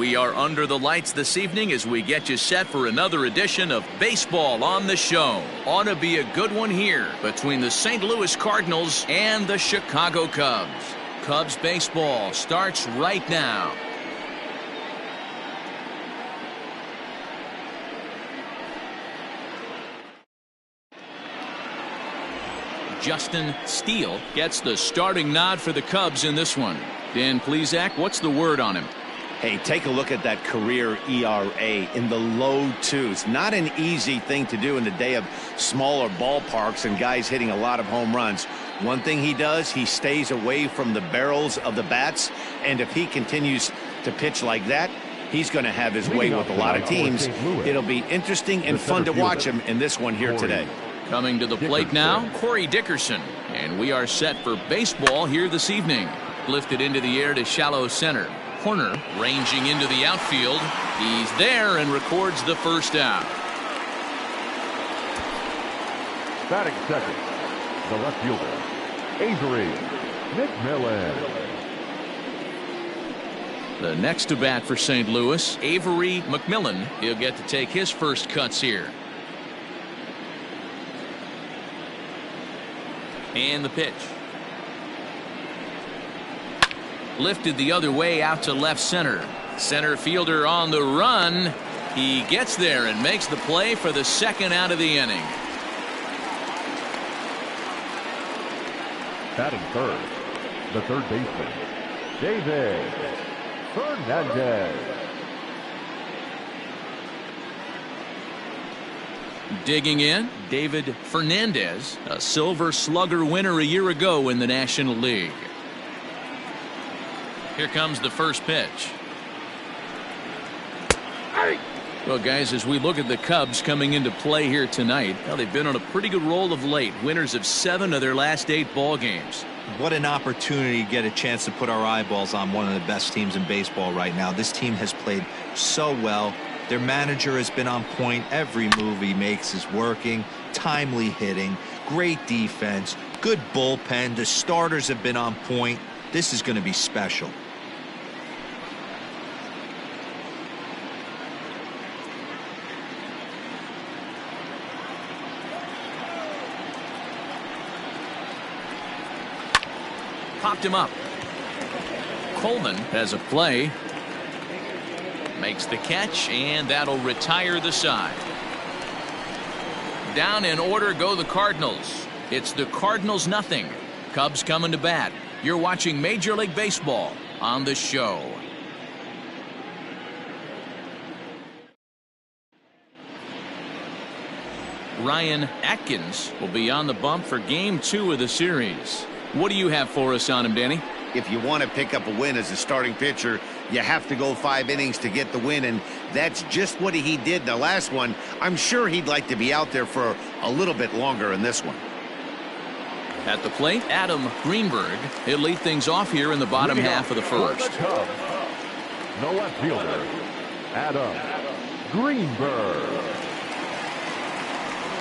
We are under the lights this evening as we get you set for another edition of Baseball on the Show. Ought to be a good one here between the St. Louis Cardinals and the Chicago Cubs. Cubs baseball starts right now. Justin Steele gets the starting nod for the Cubs in this one. Dan Plesac, what's the word on him? Hey, take a look at that career ERA in the low twos. Not an easy thing to do in the day of smaller ballparks and guys hitting a lot of home runs. One thing he does, he stays away from the barrels of the bats, and if he continues to pitch like that, he's going to have his way with a lot of teams. It'll be interesting and fun to watch him in this one here today. Coming to the plate now, Corey Dickerson. And we are set for baseball here this evening. Lifted into the air to shallow center. Horner ranging into the outfield. He's there and records the first out. Batting second, the left fielder, Avery McMillan. The next to bat for St. Louis, Avery McMillan. He'll get to take his first cuts here. And the pitch. Lifted the other way out to left center. Center fielder on the run. He gets there and makes the play for the second out of the inning. Batting third, the third baseman, David Fernandez. Digging in, David Fernandez, a Silver Slugger winner a year ago in the National League. Here comes the first pitch. Well, guys, as we look at the Cubs coming into play here tonight, well, they've been on a pretty good roll of late. Winners of 7 of their last 8 ball games. What an opportunity to get a chance to put our eyeballs on one of the best teams in baseball right now. This team has played so well. Their manager has been on point. Every move he makes is working. Timely hitting, great defense, good bullpen. The starters have been on point. This is going to be special. Popped him up. Coleman has a play. Makes the catch, and that'll retire the side. Down in order go the Cardinals. It's the Cardinals nothing. Cubs coming to bat. You're watching Major League Baseball on the Show. Ryan Atkins will be on the bump for Game 2 of the series. What do you have for us on him, Danny? If you want to pick up a win as a starting pitcher, you have to go 5 innings to get the win, and that's just what he did in the last one. I'm sure he'd like to be out there for a little bit longer in this one. At the plate, Adam Greenberg. He'll lead things off here in the bottom half of the first. The left fielder, Adam Greenberg.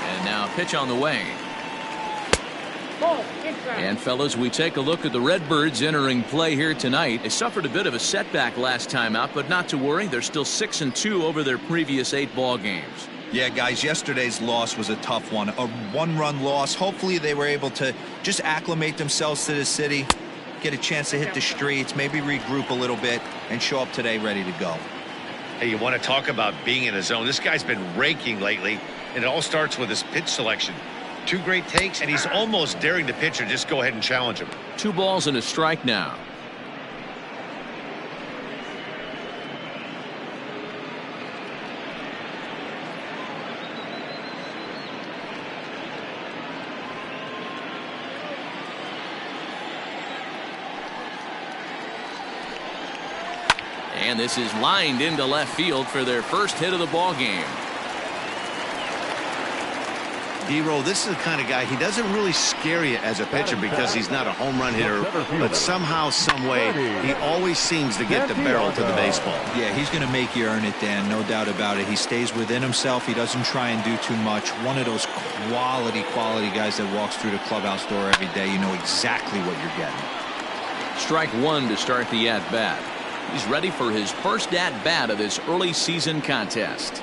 And now a pitch on the way. And fellas, we take a look at the Redbirds entering play here tonight. They suffered a bit of a setback last time out, but not to worry. They're still 6-2 over their previous 8 ball games. Yeah, guys, yesterday's loss was a tough one. A 1-run loss. Hopefully they were able to just acclimate themselves to the city, get a chance to hit the streets, maybe regroup a little bit, and show up today ready to go. Hey, you want to talk about being in a zone? This guy's been raking lately, and it all starts with his pitch selection. 2 great takes, and he's almost daring the pitcher just go ahead and challenge him. 2 balls and a strike now. And this is lined into left field for their first hit of the ball game. D-Roll, this is the kind of guy, he doesn't really scare you as a pitcher because he's not a home run hitter, but somehow, some way, he always seems to get the barrel to the baseball. Yeah, he's going to make you earn it, Dan, no doubt about it. He stays within himself. He doesn't try and do too much. One of those quality guys that walks through the clubhouse door every day. You know exactly what you're getting. Strike 1 to start the at-bat. He's ready for his first at-bat of this early season contest.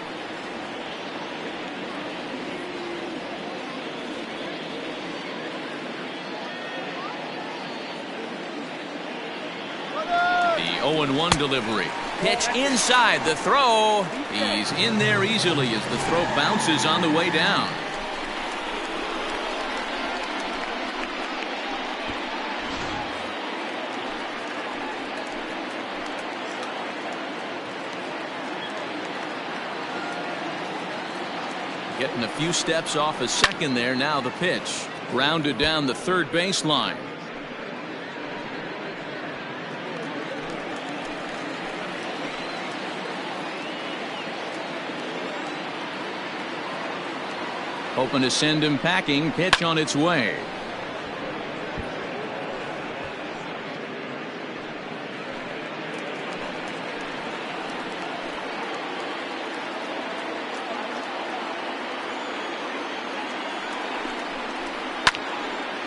The 0-1 delivery. Pitch inside, the throw. He's in there easily as the throw bounces on the way down. Getting a few steps off a second there. Now the pitch. Grounded down the third baseline. Hoping to send him packing. Pitch on its way.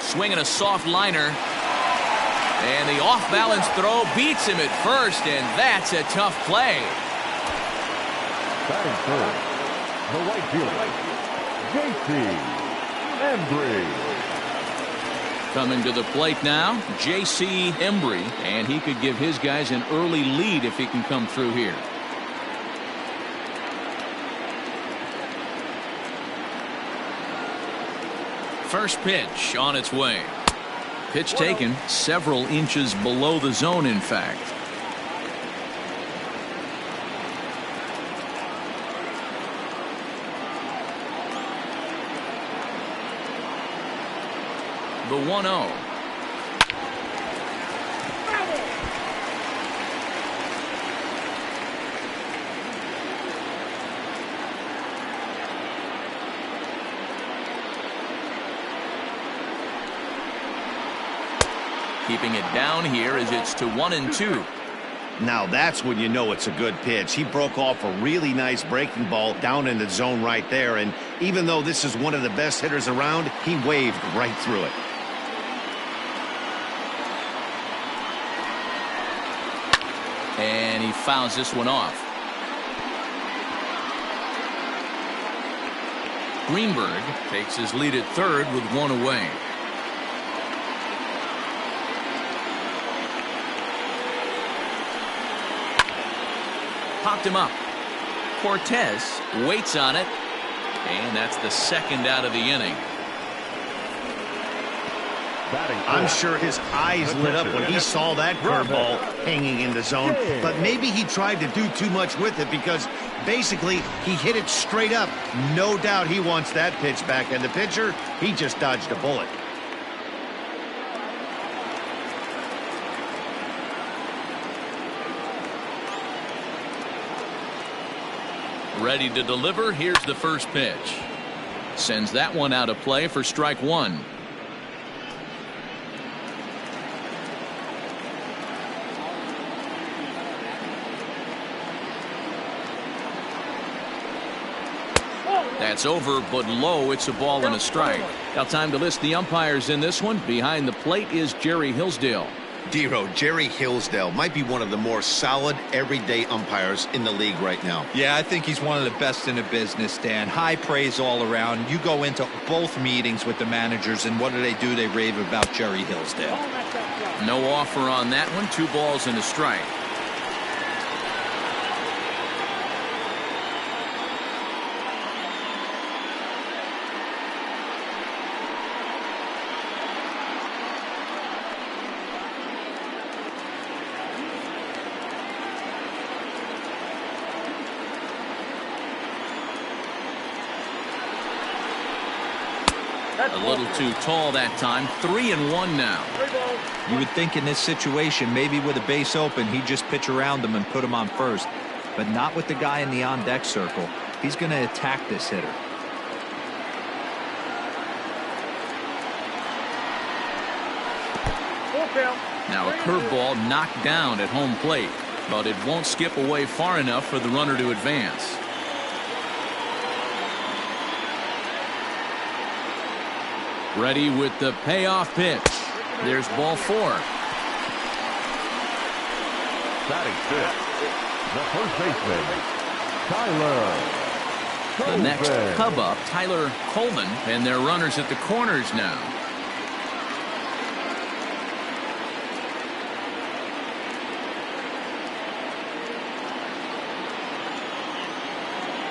Swinging a soft liner. And the off-balance throw beats him at first, and that's a tough play. Batting third, the right fielder, JC Embry. Coming to the plate now, JC Embry, and he could give his guys an early lead if he can come through here. First pitch on its way. Pitch taken several inches below the zone, in fact. The 1-0. Keeping it down here as it's to 1-2. Now that's when you know it's a good pitch. He broke off a really nice breaking ball down in the zone right there, and even though this is one of the best hitters around, he waved right through it. And he fouls this one off. Greenberg takes his lead at third with one away. Popped him up. Cortez waits on it, and that's the second out of the inning. I'm sure his eyes lit up when he saw that curveball hanging in the zone, but maybe he tried to do too much with it because basically he hit it straight up. No doubt he wants that pitch back, and the pitcher, he just dodged a bullet. Ready to deliver. Here's the first pitch. Sends that one out of play for strike one. That's over, but low. It's a ball and a strike. Now time to list the umpires in this one. Behind the plate is Jerry Hillsdale. Dero, Jerry Hillsdale might be one of the more solid everyday umpires in the league right now. Yeah, I think he's one of the best in the business, Dan. High praise all around. You go into both meetings with the managers, and what do? They rave about Jerry Hillsdale. No offer on that one. 2 balls and a strike. A little too tall that time. 3-1 now. You would think in this situation, maybe with a base open, he'd just pitch around him and put him on first. But not with the guy in the on-deck circle. He's going to attack this hitter. Now a curveball knocked down at home plate, but it won't skip away far enough for the runner to advance. Ready with the payoff pitch. There's ball 4. Batting fifth, the first baseman, Tyler The next Coleman. Cub up, Tyler Coleman, and their runners at the corners now.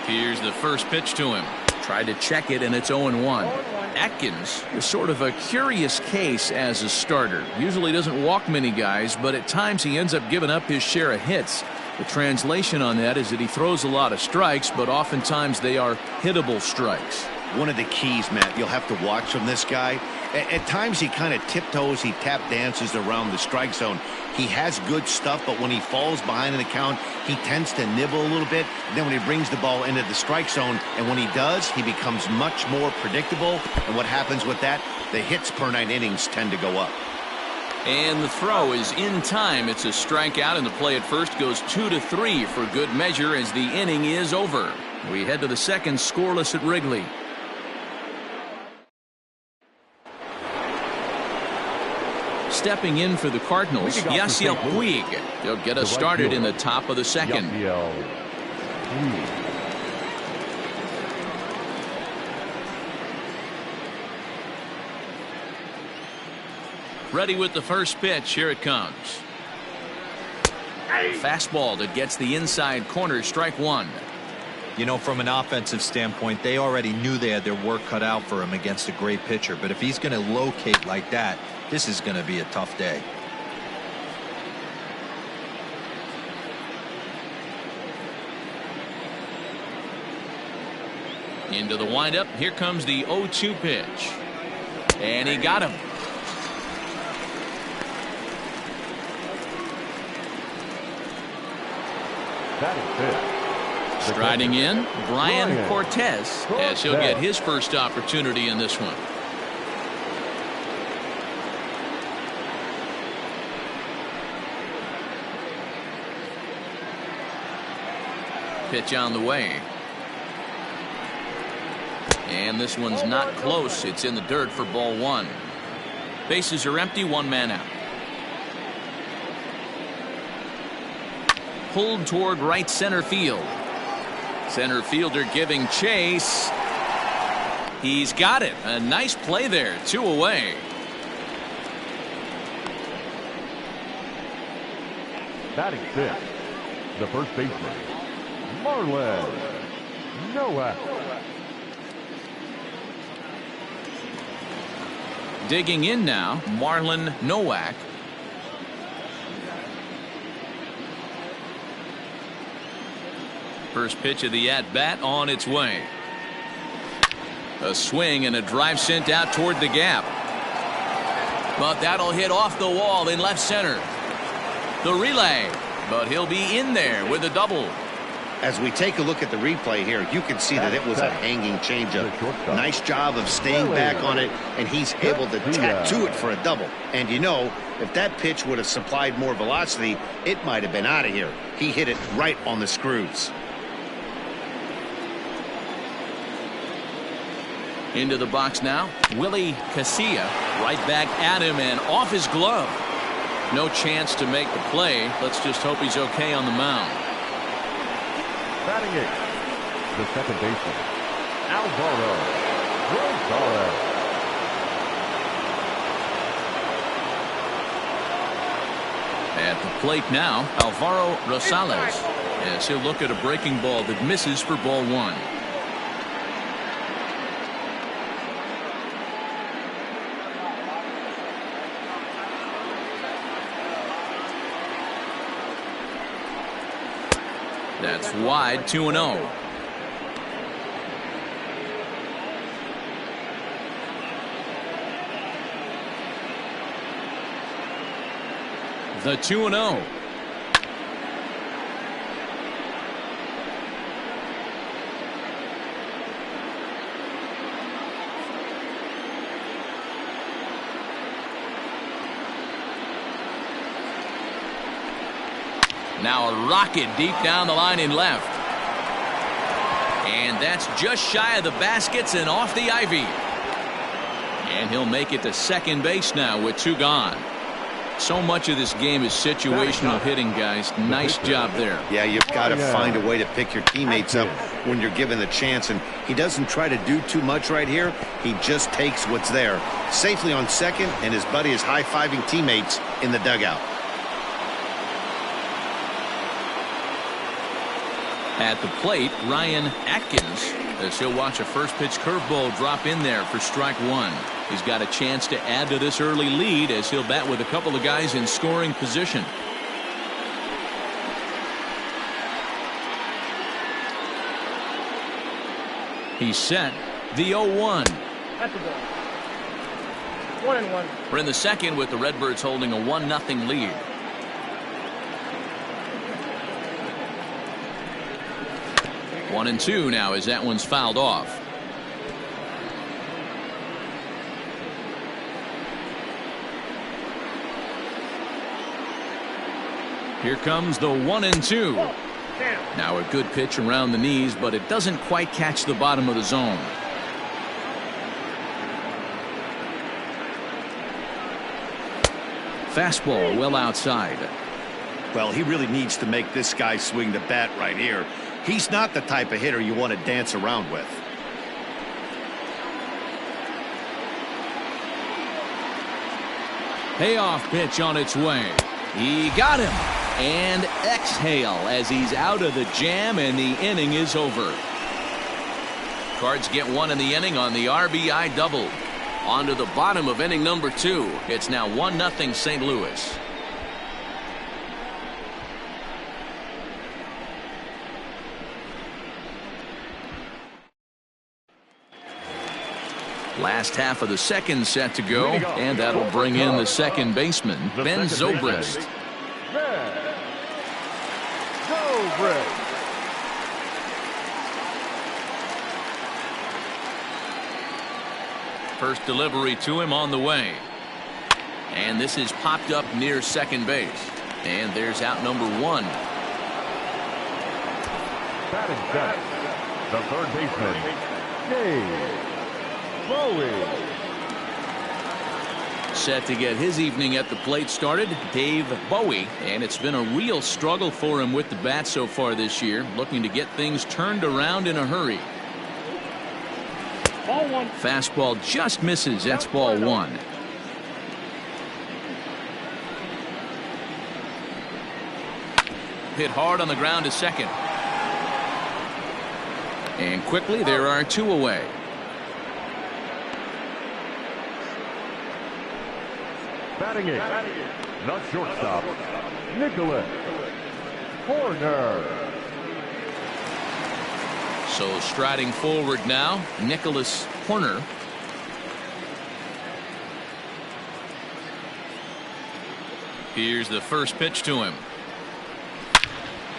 Here's the first pitch to him. Tried to check it, and it's 0-1. Atkins is sort of a curious case as a starter. Usually doesn't walk many guys, but at times he ends up giving up his share of hits. The translation on that is that he throws a lot of strikes, but oftentimes they are hittable strikes. One of the keys, Matt, you'll have to watch from this guy. At times he kind of tiptoes, he tap dances around the strike zone. He has good stuff, but when he falls behind in the count, he tends to nibble a little bit. Then when he brings the ball into the strike zone, and when he does, he becomes much more predictable. And what happens with that? The hits per 9 innings tend to go up. And the throw is in time. It's a strikeout, and the play at first goes 2-3 for good measure as the inning is over. We head to the second, scoreless at Wrigley. Stepping in for the Cardinals, Yasiel Puig. He'll get us started in the top of the second. Ready with the first pitch. Here it comes. Fastball that gets the inside corner. Strike one. You know, from an offensive standpoint, they already knew they had their work cut out for him against a great pitcher. But if he's going to locate like that, this is going to be a tough day. Into the windup. Here comes the 0-2 pitch. And he got him. Striding in, Brian Cortez, as he'll get his first opportunity in this one. Pitch on the way. And this one's not close. It's in the dirt for ball one. Bases are empty, one man out. Pulled toward right center field. Center fielder giving chase. He's got it. A nice play there. 2 away. Batting fifth, the first baseman, Marlon Nowak. Digging in now, Marlon Nowak. First pitch of the at-bat on its way. A swing and a drive sent out toward the gap. But that'll hit off the wall in left center. The relay, but he'll be in there with a double. As we take a look at the replay here, you can see that it was a hanging changeup. Nice job of staying back on it, and he's able to tattoo it for a double. And you know, if that pitch would have supplied more velocity, it might have been out of here. He hit it right on the screws. Into the box now, Willie Casilla, right back at him and off his glove. No chance to make the play. Let's just hope he's okay on the mound. Batting eighth, the second baseman, Alvaro Rosales. At the plate now, Alvaro Rosales, as he'll look at a breaking ball that misses for ball one. That's wide, 2-0. The 2-0. Now a rocket deep down the line in left. And that's just shy of the baskets and off the ivy. And he'll make it to second base now with 2 gone. So much of this game is situational hitting, guys. Nice job there. Yeah, you've got to find a way to pick your teammates up when you're given the chance, and he doesn't try to do too much right here. He just takes what's there. Safely on second, and his buddy is high-fiving teammates in the dugout. At the plate, Ryan Atkins, as he'll watch a first pitch curveball drop in there for strike one. He's got a chance to add to this early lead as he'll bat with a couple of guys in scoring position. He's set. The 0-1. That's a ball. 1-1. We're in the second with the Redbirds holding a 1-0 lead. One and two now as that one's fouled off. Here comes the 1-2. Now a good pitch around the knees, but it doesn't quite catch the bottom of the zone. Fastball well outside. Well, he really needs to make this guy swing the bat right here. He's not the type of hitter you want to dance around with. Payoff pitch on its way. He got him. And exhale as he's out of the jam, and the inning is over. Cards get one in the inning on the RBI double. On to the bottom of inning number 2. It's now 1-0 St. Louis. Last half of the second set to go, and that'll bring in the second baseman, Ben Zobrist. First delivery to him on the way. And this is popped up near second base. And there's out number 1. Batting center, the third baseman, Dave Bowie. Set to get his evening at the plate started, Dave Bowie. And it's been a real struggle for him with the bat so far this year, looking to get things turned around in a hurry. Ball one. Fastball just misses. That's ball 1. Hit hard on the ground to second. And quickly there are 2 away. Batting it, the shortstop, Nicholas Horner. So striding forward now, Nicholas Horner. Here's the first pitch to him.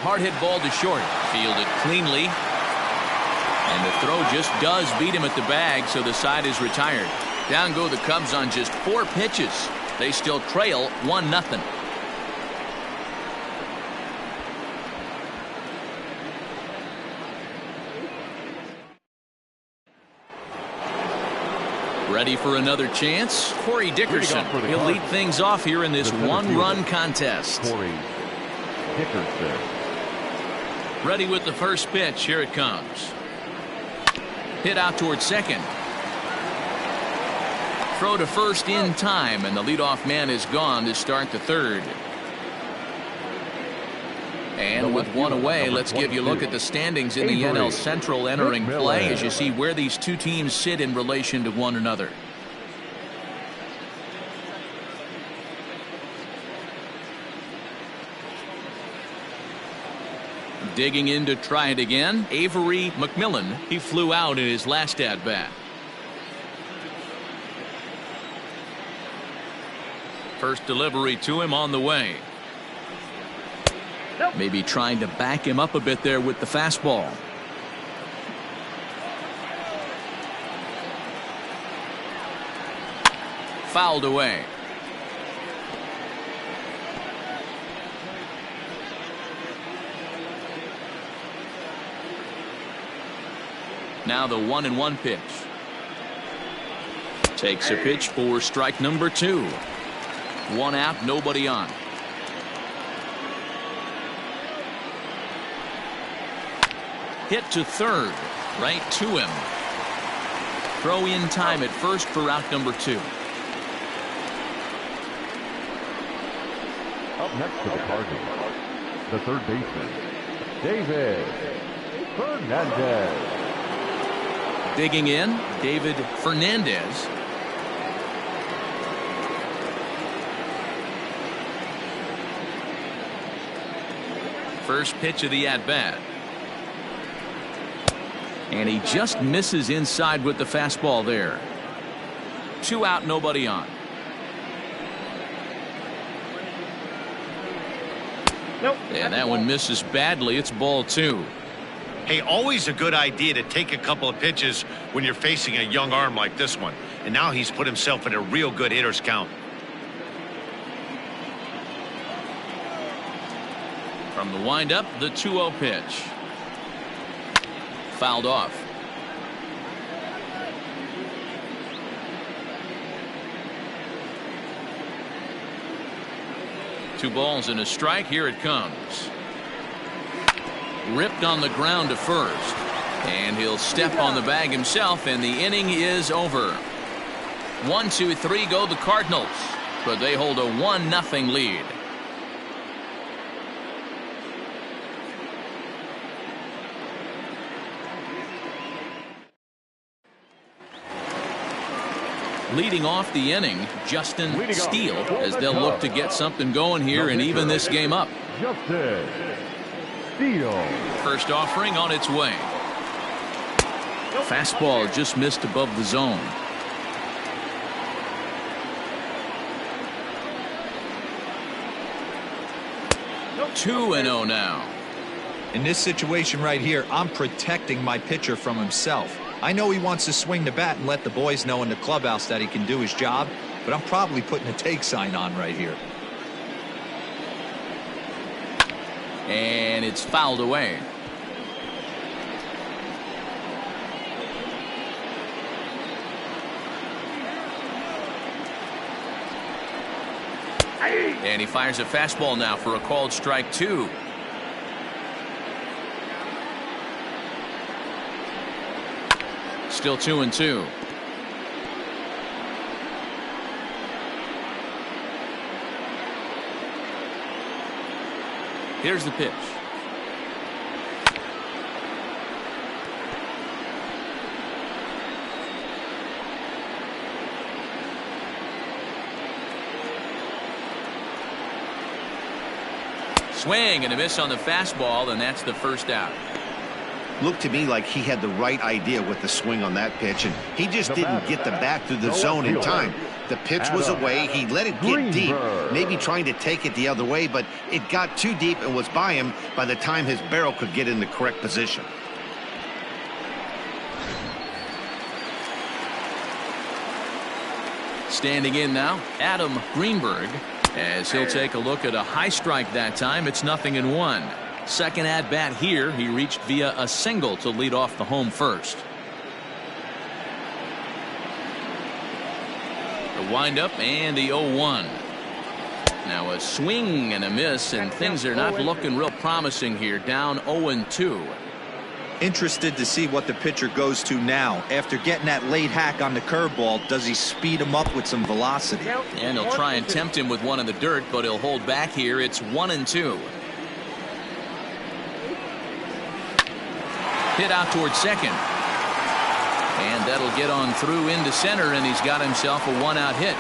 Hard hit ball to short. Fielded cleanly. And the throw just does beat him at the bag, so the side is retired. Down go the Cubs on just 4 pitches. They still trail 1-0. Ready for another chance? Corey Dickerson. He'll lead things off here in this 1-run contest. Corey Dickerson. Ready with the first pitch. Here it comes. Hit out towards second. Throw to first in time, and the leadoff man is gone to start the third. And with 1 away, let's give you a look at the standings in the NL Central entering play as you see where these 2 teams sit in relation to one another. Digging in to try it again, Avery McMillan. He flew out in his last at-bat. First delivery to him on the way. Maybe trying to back him up a bit there with the fastball. Fouled away. Now the 1-1 pitch. Takes a pitch for strike number 2. One out, nobody on. Hit to third, right to him. Throw in time at first for out number 2. Up next for the Cardinals, the third baseman, David Fernandez. Digging in, David Fernandez. First pitch of the at-bat. And he just misses inside with the fastball there. 2 out, nobody on. Nope. And that one misses badly. It's ball 2. Hey, always a good idea to take a couple of pitches when you're facing a young arm like this one. And now he's put himself in a real good hitter's count. From the windup, the 2-0 pitch. Fouled off. Two balls and a strike. Here it comes. Ripped on the ground to first. And he'll step on the bag himself, and the inning is over. 1, 2, 3 go the Cardinals, but they hold a 1-0 lead. Leading off the inning, Justin Steele, as they'll look to get something going here and even this game up. Justin Steele. First offering on its way. Fastball just missed above the zone. Nope. 2-0 now. In this situation right here, I'm protecting my pitcher from himself. I know he wants to swing the bat and let the boys know in the clubhouse that he can do his job, but I'm probably putting a take sign on right here. And it's fouled away. And he fires a fastball now for a called strike 2. Still 2-2. Here's the pitch. Swing and a miss on the fastball, and that's the first out. Looked to me like he had the right idea with the swing on that pitch, and he just didn't get the bat through the zone in time. The pitch was away. He let it get deep, maybe trying to take it the other way, but it got too deep and was by him by the time his barrel could get in the correct position. Standing in now, Adam Greenberg, as he'll take a look at a high strike that time. It's 0-1. Second at bat here, he reached via a single to lead off the home first. The windup and the 0-1. Now a swing and a miss, and things are not looking real promising here. Down 0-2. Interested to see what the pitcher goes to now. After getting that late hack on the curveball, does he speed him up with some velocity? And he'll try and tempt him with one in the dirt, but he'll hold back here. It's 1-2. Hit out towards second. And that'll get on through into center, and he's got himself a 1-out hit.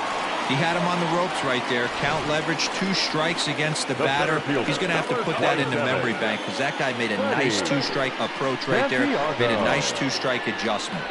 He had him on the ropes right there. Count leverage, 2 strikes against the batter. He's going to have to put that in the memory bank, because that guy made a nice 2-strike approach right there. Made a nice 2-strike adjustment.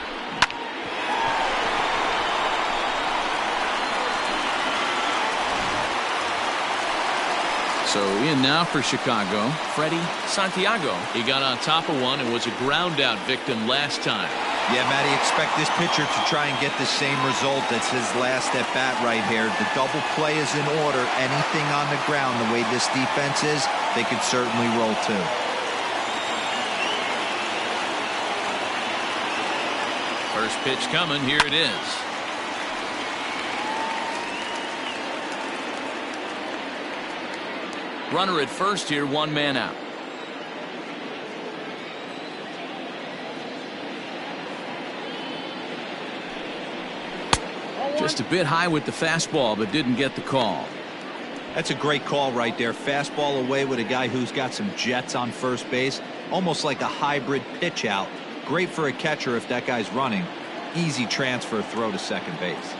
So in now for Chicago, Freddie Santiago. He got on top of one and was a ground out victim last time. Yeah, Matty, expect this pitcher to try and get the same result. That's his last at bat right here. The double play is in order. Anything on the ground, the way this defense is, they could certainly roll too. First pitch coming. Here it is. Runner at first here, one man out. Just a bit high with the fastball, but didn't get the call. That's a great call right there. Fastball away with a guy who's got some jets on first base. Almost like a hybrid pitch out. Great for a catcher if that guy's running. Easy transfer throw to second base.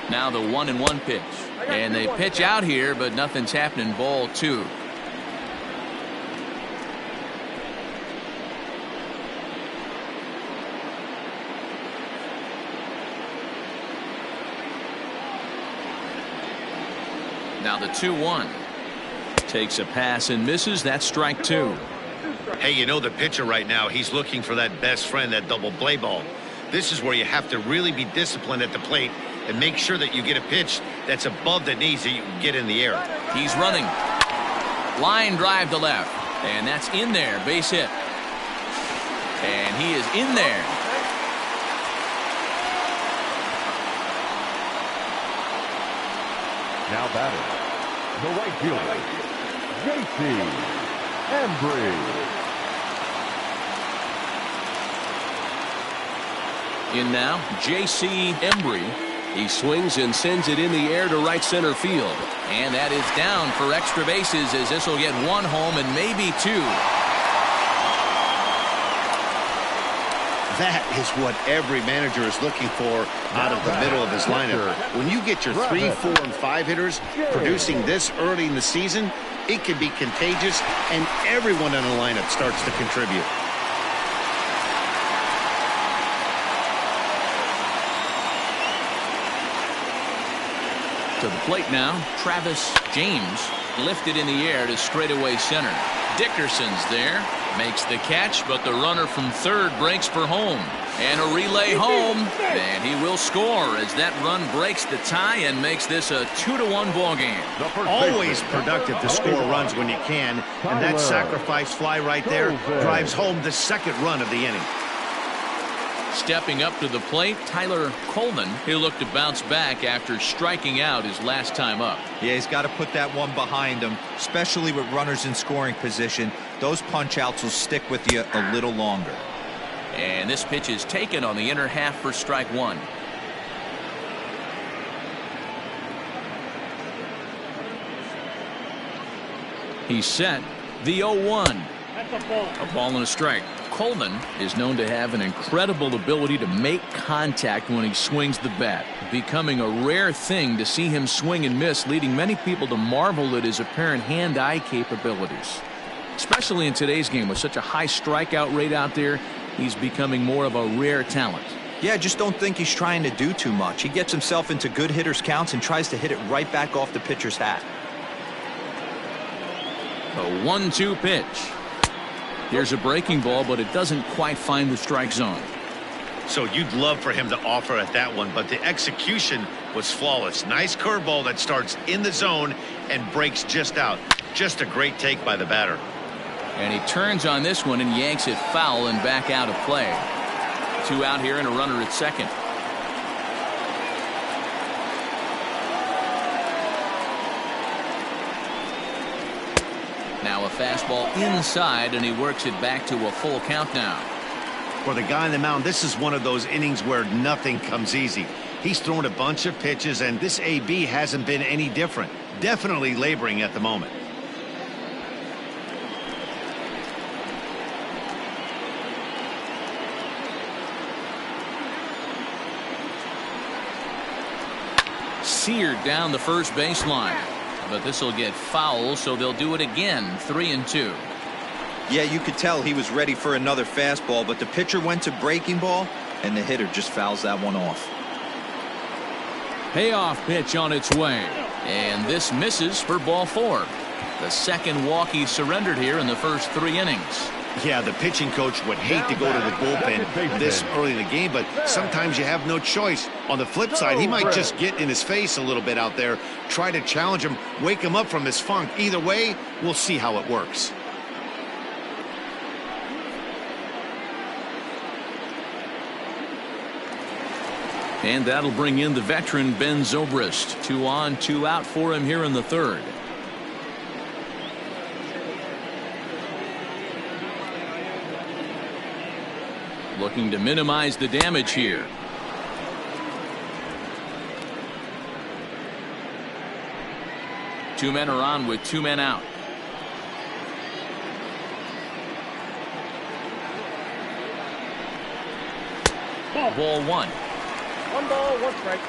Now the 1-1 pitch. And they pitch out here, but nothing's happening. Ball 2. Now the 2-1. Takes a pass and misses. That's strike 2. Hey, you know the pitcher right now, he's looking for that best friend, that double play ball. This is where you have to really be disciplined at the plate and make sure that you get a pitch that's above the knees that you can get in the air. He's running. Line drive to left. And that's in there. Base hit. And he is in there. Now batting, the right fielder, JP In now, J.C. Embry. He swings and sends it in the air to right center field. And that is down for extra bases, as this will get 1 home and maybe 2. That is what every manager is looking for out of the middle of his lineup. When you get your 3, 4, and 5 hitters producing this early in the season, it can be contagious, and everyone in the lineup starts to contribute. To the plate now, Travis James lifted in the air to straightaway center. Dickerson's there, makes the catch, but the runner from third breaks for home. And a relay home, and he will score as that run breaks the tie and makes this a 2-1 ball game. Always productive to score runs when you can, and that sacrifice fly right there drives home the second run of the inning. Stepping up to the plate, Tyler Coleman. He'll look to bounce back after striking out his last time up. Yeah, he's got to put that one behind him, especially with runners in scoring position. Those punch outs will stick with you a little longer. And this pitch is taken on the inner half for strike 1. He's set. The 0-1. A ball and a strike. Coleman is known to have an incredible ability to make contact when he swings the bat, becoming a rare thing to see him swing and miss, leading many people to marvel at his apparent hand-eye capabilities. Especially in today's game with such a high strikeout rate out there, he's becoming more of a rare talent. Yeah, I just don't think he's trying to do too much. He gets himself into good hitters' counts and tries to hit it right back off the pitcher's hat. A 1-2 pitch. Here's a breaking ball, but it doesn't quite find the strike zone. So you'd love for him to offer at that one, but the execution was flawless. Nice curveball that starts in the zone and breaks just out. Just a great take by the batter. And he turns on this one and yanks it foul and back out of play. 2 out here and a runner at second. Now a fastball inside, and he works it back to a full count now. For the guy on the mound, this is one of those innings where nothing comes easy. He's thrown a bunch of pitches, and this AB hasn't been any different. Definitely laboring at the moment. Seared down the first baseline. But this will get foul, so they'll do it again. 3-2. Yeah, you could tell he was ready for another fastball, but the pitcher went to breaking ball, and the hitter just fouls that one off. Payoff pitch on its way. And this misses for ball 4. The second walk he surrendered here in the first 3 innings. Yeah, the pitching coach would hate to go to the bullpen this early in the game, but sometimes you have no choice. On the flip side, he might just get in his face a little bit out there, try to challenge him, wake him up from his funk. Either way, we'll see how it works. And that'll bring in the veteran Ben Zobrist. 2 on, 2 out for him here in the third. Looking to minimize the damage here. Two men are on with 2 men out. Ball 1. 1 ball, 1 strike.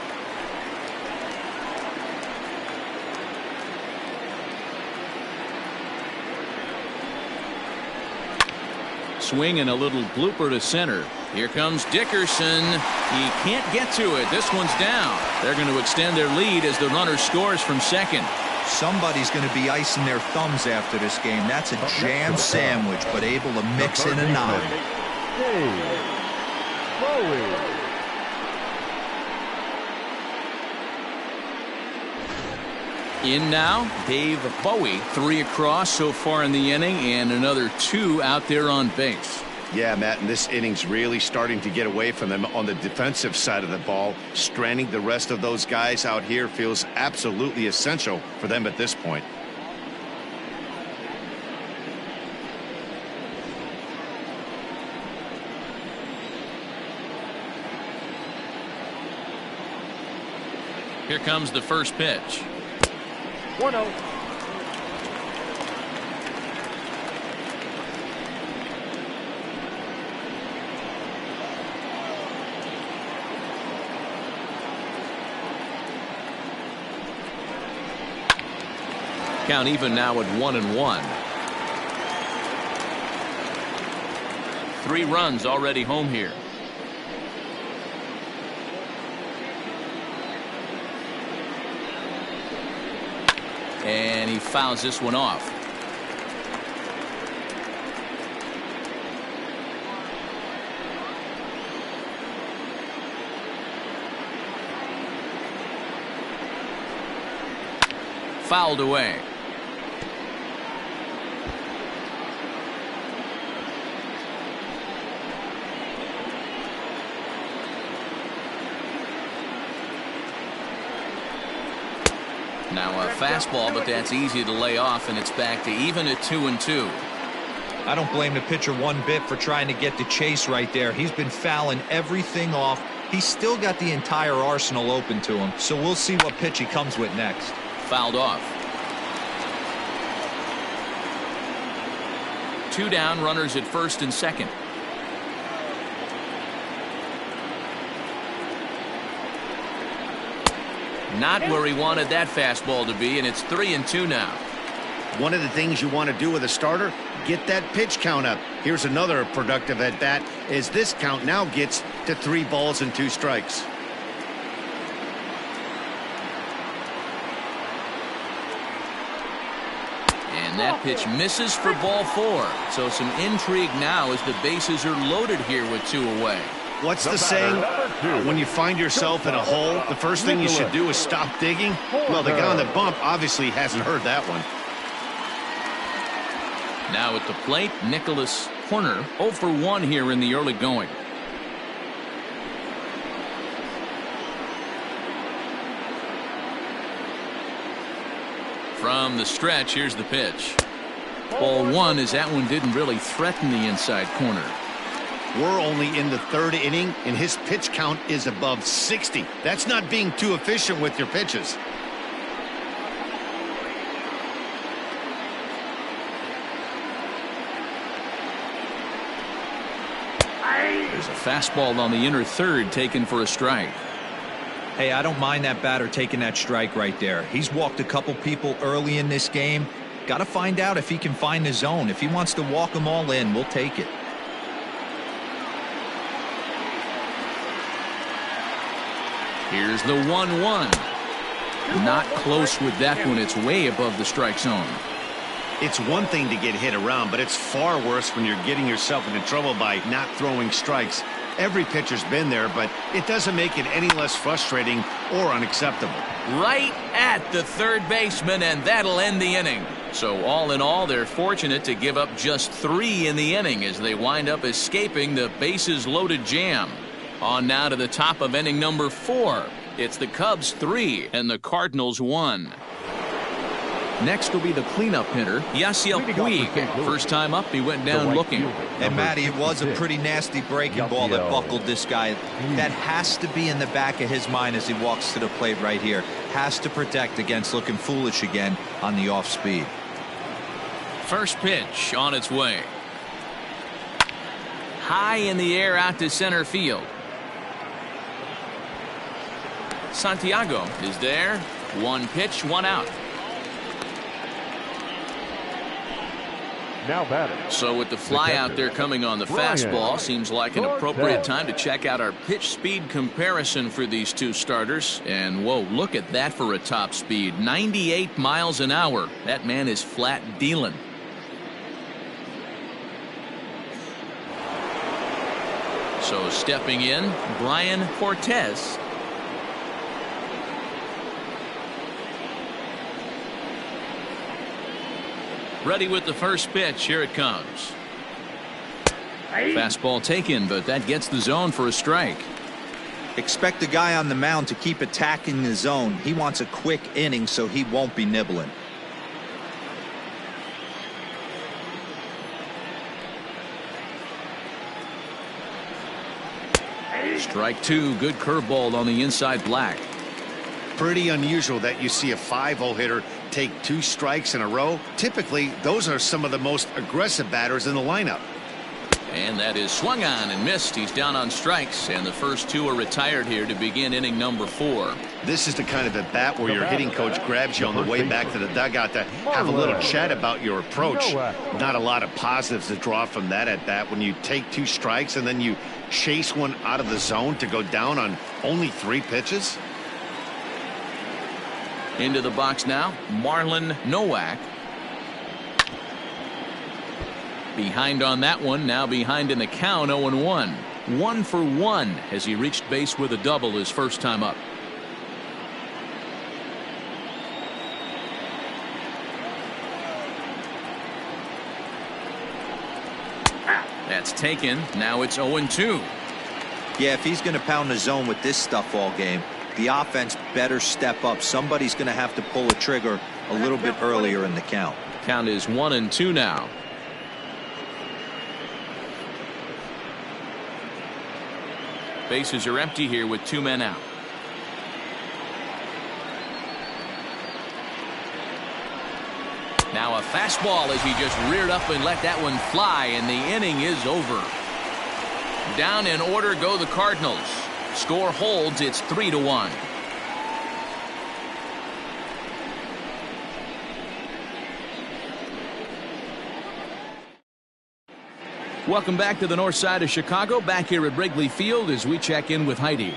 Swing and a little blooper to center. Here comes Dickerson. He can't get to it. This one's down. They're going to extend their lead as the runner scores from second. Somebody's going to be icing their thumbs after this game. That's a jam sandwich, but able to mix in a 9. In now, Dave Bowie. 3 across so far in the inning, and another 2 out there on base. Yeah, Matt, and this inning's really starting to get away from them on the defensive side of the ball. Stranding the rest of those guys out here feels absolutely essential for them at this point. Here comes the first pitch. 1-0. Count even now at 1-1. 3 runs already home here. And he fouls this one off. Fouled away. Now a fastball, but that's easy to lay off, and it's back to even at 2-2. I don't blame the pitcher one bit for trying to get the chase right there. He's been fouling everything off. He's still got the entire arsenal open to him, so we'll see what pitch he comes with next. Fouled off. 2 down, runners at first and second. Not where he wanted that fastball to be, and it's 3-2 now. One of the things you want to do with a starter, get that pitch count up. Here's another productive at bat as this count now gets to 3 balls and 2 strikes. And that pitch misses for ball 4. So some intrigue now as the bases are loaded here with 2 away. What's the saying? When you find yourself in a hole, the first thing you should do is stop digging. Well, the guy on the bump obviously hasn't heard that one. Now at the plate, Nicholas Horner 0 for 1 here in the early going. From the stretch, here's the pitch. Ball 1 as that one didn't really threaten the inside corner. We're only in the 3rd inning, and his pitch count is above 60. That's not being too efficient with your pitches. There's a fastball on the inner third taken for a strike. Hey, I don't mind that batter taking that strike right there. He's walked a couple people early in this game. Got to find out if he can find the zone. If he wants to walk them all in, we'll take it. Here's the 1-1. Not close with that one. It's way above the strike zone. It's one thing to get hit around, but it's far worse when you're getting yourself into trouble by not throwing strikes. Every pitcher's been there, but it doesn't make it any less frustrating or unacceptable. Right at the third baseman, and that'll end the inning. So all in all, they're fortunate to give up just 3 in the inning as they wind up escaping the bases loaded jam. On now to the top of inning number 4. It's the Cubs 3 and the Cardinals 1. Next will be the cleanup hitter, Yasiel Puig. First time up, he went down looking. And Matty, it was a pretty nasty breaking ball that buckled this guy. That has to be in the back of his mind as he walks to the plate right here. Has to protect against looking foolish again on the off speed. First pitch on its way. High in the air out to center field. Santiago is there. One pitch, one out. Now batting. So with the fly out there coming on the fastball, seems like an appropriate time to check out our pitch speed comparison for these two starters. And whoa, look at that for a top speed. 98 miles an hour. That man is flat dealing. So stepping in, Brian Cortez. Ready with the first pitch. Here it comes. Fastball taken, but that gets the zone for a strike. Expect the guy on the mound to keep attacking the zone. He wants a quick inning, so he won't be nibbling. Strike 2. Good curveball on the inside black. Pretty unusual that you see a 5-0 hitter take 2 strikes in a row. Typically, those are some of the most aggressive batters in the lineup. And that is swung on and missed. He's down on strikes, and the first 2 are retired here to begin inning number 4. This is the kind of at bat where your hitting coach grabs you on the way back to the dugout to have a little chat about your approach. Not a lot of positives to draw from that at bat when you take 2 strikes and then you chase one out of the zone to go down on only 3 pitches. Into the box now, Marlon Nowak. Behind on that one, now behind in the count, 0-1. 1 for 1 as he reached base with a double his first time up. That's taken. Now it's 0-2. Yeah, if he's going to pound the zone with this stuff all game, the offense better step up. Somebody's going to have to pull a trigger a little bit earlier in the count. Count is 1-2 now. Bases are empty here with 2 men out. Now a fastball as he just reared up and let that one fly, and the inning is over. Down in order go the Cardinals. Score holds. It's 3-1. Welcome back to the north side of Chicago. Back here at Wrigley Field as we check in with Heidi.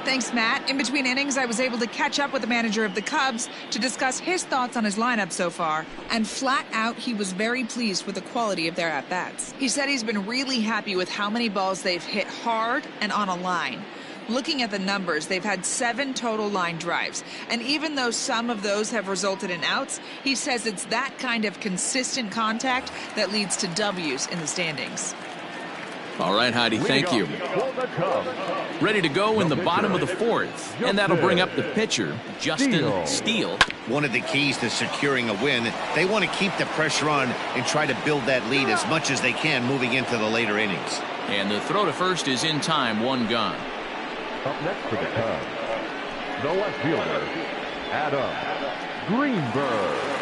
Thanks, Matt. In between innings, I was able to catch up with the manager of the Cubs to discuss his thoughts on his lineup so far. And flat out, he was very pleased with the quality of their at-bats. He said he's been really happy with how many balls they've hit hard and on a line. Looking at the numbers, they've had 7 total line drives. And even though some of those have resulted in outs, he says it's that kind of consistent contact that leads to W's in the standings. All right, Heidi, thank you. Ready to go in the bottom of the 4th. And that'll bring up the pitcher, Justin Steele. One of the keys to securing a win, they want to keep the pressure on and try to build that lead as much as they can moving into the later innings. And the throw to first is in time, 1 gone. Up next for the Cubs, the left fielder, Adam Greenberg.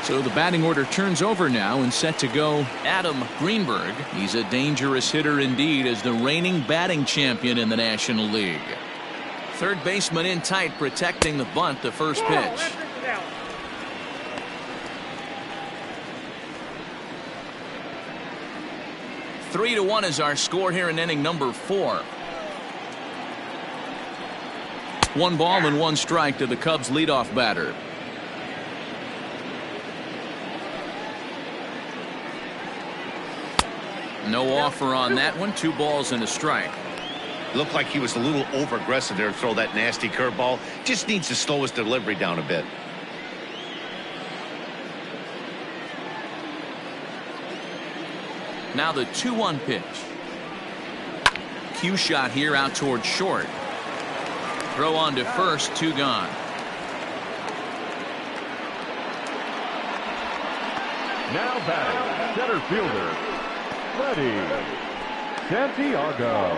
So the batting order turns over now and set to go Adam Greenberg. He's a dangerous hitter indeed as the reigning batting champion in the National League. Third baseman in tight protecting the bunt, the first pitch. 3-1 is our score here in inning number 4. 1 ball and 1 strike to the Cubs leadoff batter. No offer on that one. 2 balls and a strike. Looked like he was a little over aggressive there to throw that nasty curveball. Just needs to slow his delivery down a bit. Now the 2-1 pitch. cue shot here out towards short. Throw on to first, 2 gone. Now batting, center fielder, Freddie Santiago.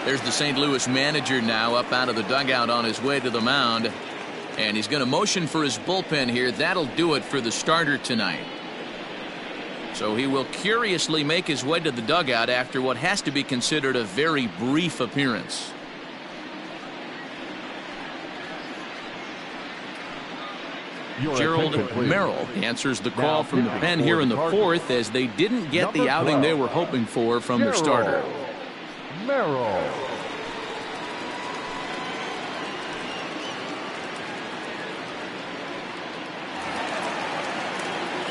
There's the St. Louis manager now up out of the dugout on his way to the mound. And he's going to motion for his bullpen here. That'll do it for the starter tonight. So he will curiously make his way to the dugout after what has to be considered a very brief appearance. Gerald Merrill answers the call from the pen here in the 4th as they didn't get the outing they were hoping for from their starter. Merrill.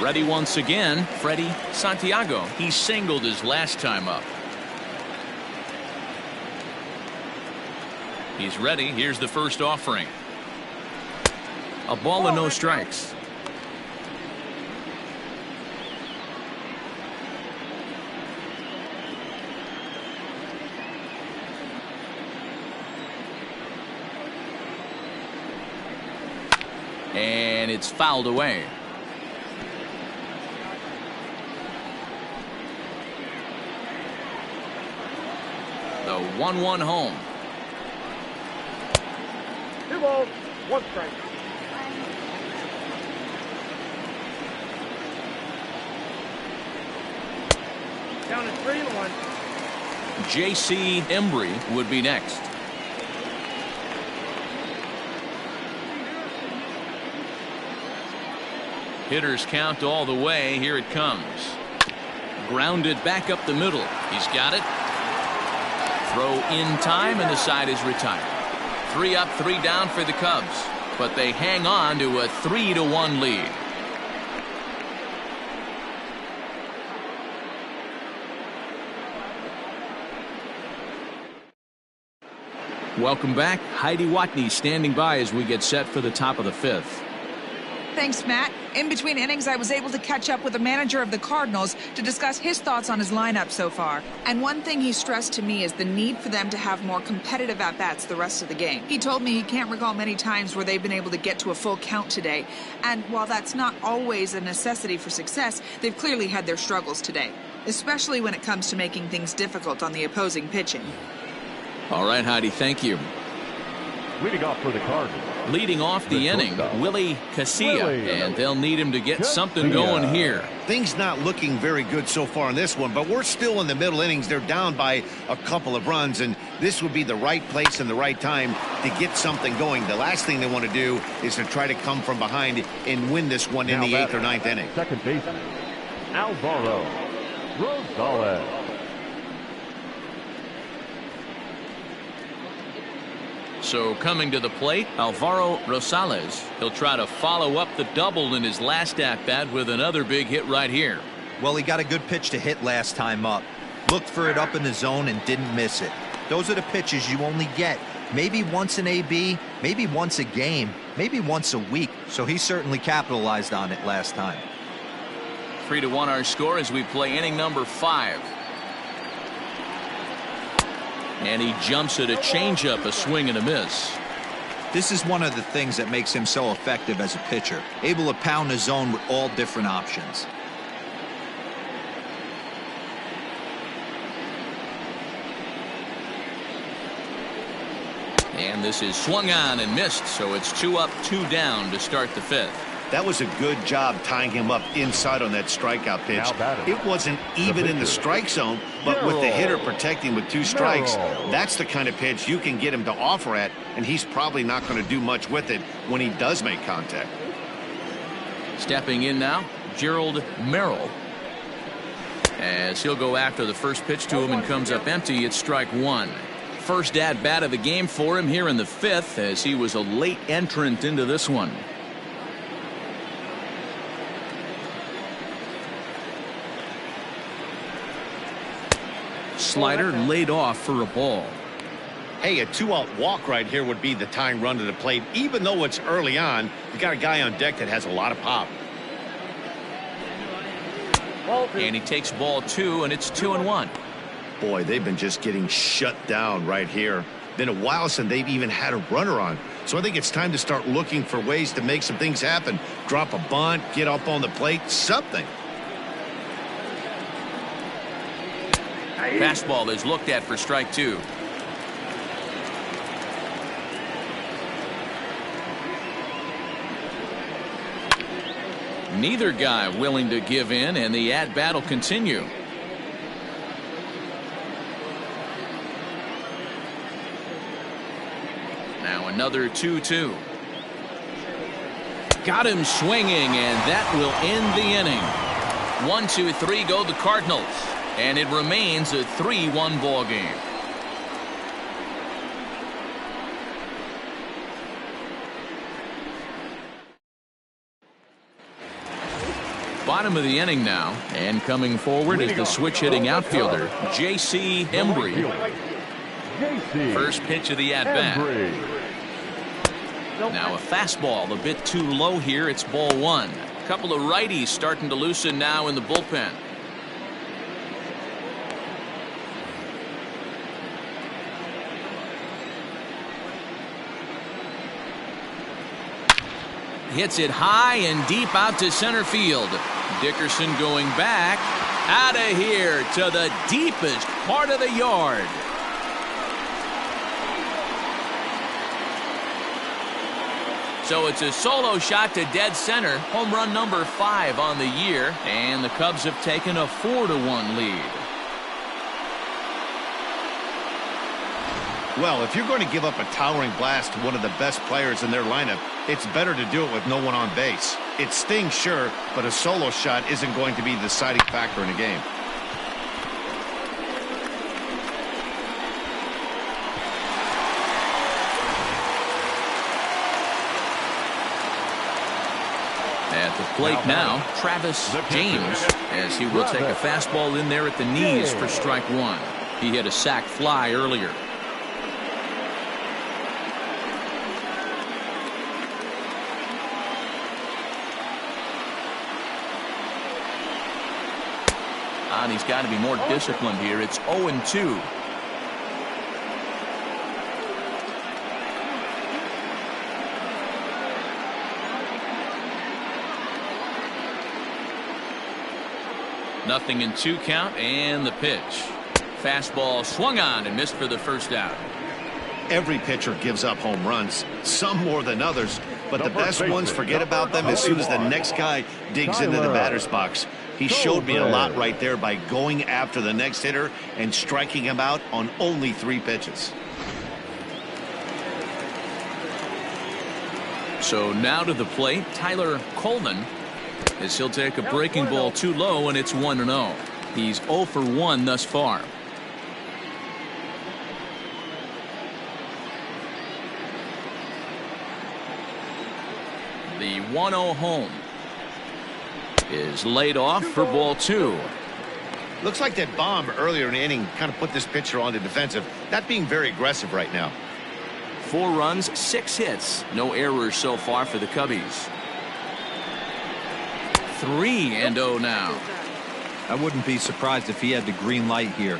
Ready once again, Freddie Santiago. He singled his last time up. He's ready. Here's the first offering. A ball and no strikes. And it's fouled away. The 1-1 home. 2 balls, 1 strike. Down at 3-1. J.C. Embry would be next. Hitters count all the way. Here it comes. Grounded back up the middle. He's got it. Throw in time, and the side is retired. 3 up, 3 down for the Cubs, but they hang on to a 3-1 lead. Welcome back. Heidi Watney standing by as we get set for the top of the 5th. Thanks, Matt. In between innings, I was able to catch up with the manager of the Cardinals to discuss his thoughts on his lineup so far. And one thing he stressed to me is the need for them to have more competitive at-bats the rest of the game. He told me he can't recall many times where they've been able to get to a full count today. And while that's not always a necessity for success, they've clearly had their struggles today, especially when it comes to making things difficult on the opposing pitching. All right, Heidi, thank you. Leading off for the Cardinals. Leading off the inning, Willie Casilla, and they'll need him to get something going here. Things not looking very good so far in this one, but we're still in the middle innings. They're down by a couple of runs, and this would be the right place and the right time to get something going. The last thing they want to do is to try to come from behind and win this one in the 8th or 9th inning. Second baseman, Alvaro Rosales. So coming to the plate, Alvaro Rosales. He'll try to follow up the double in his last at-bat with another big hit right here. Well, he got a good pitch to hit last time up. Looked for it up in the zone and didn't miss it. Those are the pitches you only get maybe once in AB, maybe once a game, maybe once a week. So he certainly capitalized on it last time. 3-1 our score as we play inning number 5. And he jumps at a changeup, a swing and a miss. This is one of the things that makes him so effective as a pitcher, able to pound the zone with all different options. And this is swung on and missed, so it's 2 up, 2 down to start the 5th. That was a good job tying him up inside on that strikeout pitch. It wasn't even in the strike zone, but with the hitter protecting with 2 strikes, that's the kind of pitch you can get him to offer at, and he's probably not going to do much with it when he does make contact. Stepping in now, Gerald Merrill. As he'll go after the first pitch to him and comes up empty, it's strike 1. First at-bat of the game for him here in the 5th, as he was a late entrant into this one. Slider laid off for a ball. Hey, a 2-out walk right here would be the tying run to the plate. Even though it's early on, you got a guy on deck that has a lot of pop. And he takes ball 2, and it's 2-1. Boy, they've been just getting shut down right here. Been a while since they've even had a runner on. So I think it's time to start looking for ways to make some things happen. Drop a bunt, get up on the plate, something. Fastball is looked at for strike 2. Neither guy willing to give in, and the at-bat will continue. Now another 2-2. Got him swinging, and that will end the inning. 1-2-3 go the Cardinals, and it remains a 3-1 ball game. Bottom of the inning now, and coming forward is the switch-hitting outfielder, J.C. Embry. First pitch of the at-bat. Now a fastball a bit too low here. It's ball 1. A couple of righties starting to loosen now in the bullpen. Hits it high and deep out to center field. Dickerson going back. Out of here to the deepest part of the yard. So it's a solo shot to dead center. Home run number 5 on the year. And the Cubs have taken a 4-1 lead. Well, if you're going to give up a towering blast to one of the best players in their lineup, it's better to do it with no one on base. It stings, sure, but a solo shot isn't going to be the deciding factor in a game. At the plate now, Travis James, as he will take a fastball in there at the knees for strike 1. He hit a sac fly earlier. And he's got to be more disciplined here. It's 0-2. Nothing in 2 count, and the pitch. Fastball swung on and missed for the first out. Every pitcher gives up home runs, some more than others, but the best ones forget about them as soon as the next guy digs into the batter's box. He showed me a lot right there by going after the next hitter and striking him out on only 3 pitches. So now to the plate, Tyler Coleman, as he'll take a breaking ball too low, and it's 1-0. He's 0 for 1 thus far. The 1-0 home is laid off for ball 2. Looks like that bomb earlier in the inning kind of put this pitcher on the defensive, not being very aggressive right now. 4 runs, 6 hits. No errors so far for the Cubbies. 3-0 now. I wouldn't be surprised if he had the green light here.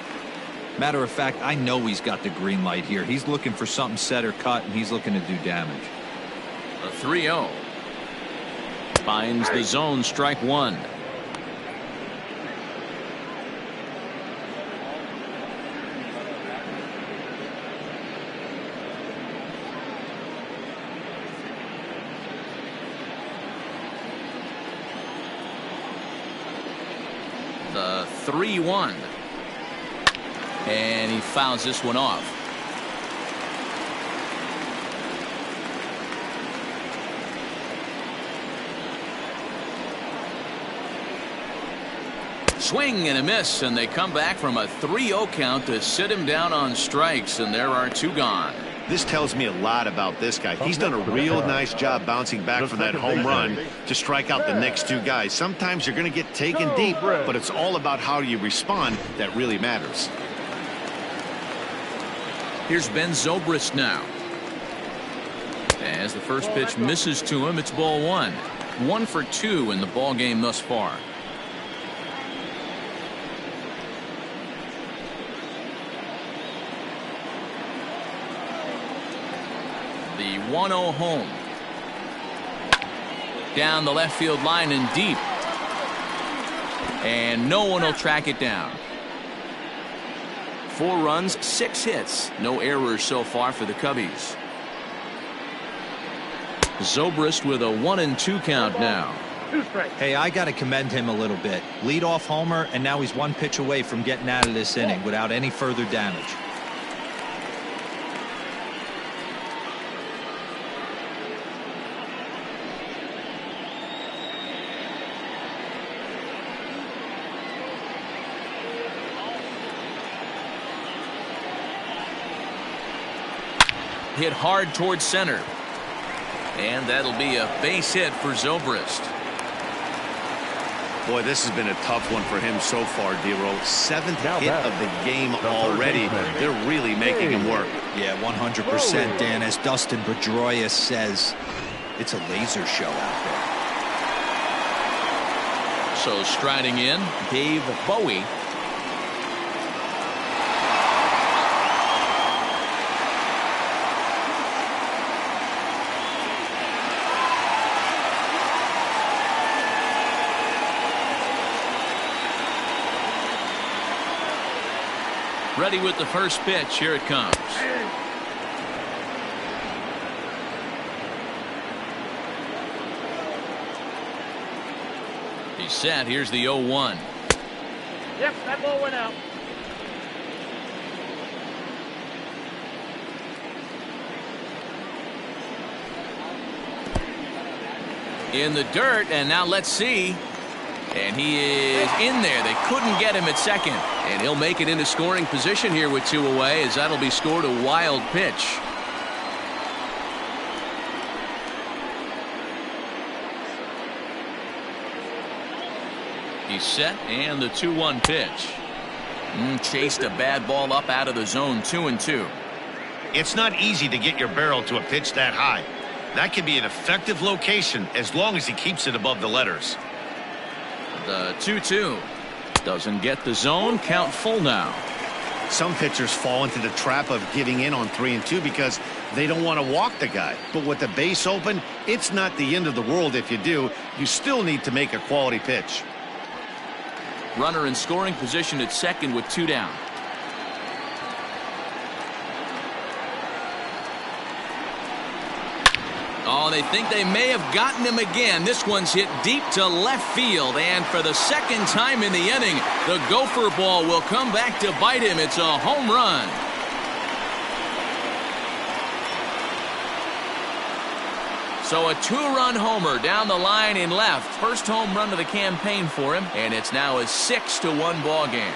Matter of fact, I know he's got the green light here. He's looking for something set or cut, and he's looking to do damage. A 3-0. Finds the zone, strike 1. The 3-1. And he fouls this one off. Swing and a miss, and they come back from a 3-0 count to sit him down on strikes, and there are 2 gone. This tells me a lot about this guy. He's done a real nice job bouncing back from that home run to strike out the next 2 guys. Sometimes you're going to get taken deep, but it's all about how you respond that really matters. Here's Ben Zobrist now. As the first pitch misses to him, it's ball 1. 1 for 2 in the ball game thus far. The 1-0 home. Down the left field line and deep. And no one will track it down. 4 runs, 6 hits. No errors so far for the Cubbies. Zobrist with a 1-2 count now. Hey, I got to commend him a little bit. Leadoff homer, and now he's 1 pitch away from getting out of this inning without any further damage. Hit hard towards center. And that'll be a base hit for Zobrist. Boy, this has been a tough one for him so far, D-Roll. 7th hit of the game already. They're really making him work. Yeah, 100%, Dan. As Dustin Pedroia says, it's a laser show out there. So striding in, Dave Bowie. Ready with the first pitch. Here it comes. He's set. Here's the 0-1. Yep, that ball went out. In the dirt, and now let's see. And he is in there. They couldn't get him at second. And he'll make it into scoring position here with 2 away, as that'll be scored a wild pitch. He's set, and the 2-1 pitch. Chased a bad ball up out of the zone. 2-2. It's not easy to get your barrel to a pitch that high. That can be an effective location as long as he keeps it above the letters. The 2-2 doesn't get the zone. Count full now. Some pitchers fall into the trap of giving in on 3-2 because they don't want to walk the guy. But with the base open, it's not the end of the world if you do. You still need to make a quality pitch. Runner in scoring position at second with 2 down. Oh, they think they may have gotten him again. This one's hit deep to left field, and for the second time in the inning, the gopher ball will come back to bite him. It's a home run. So a 2-run homer down the line in left. First home run of the campaign for him, and it's now a 6-1 ball game.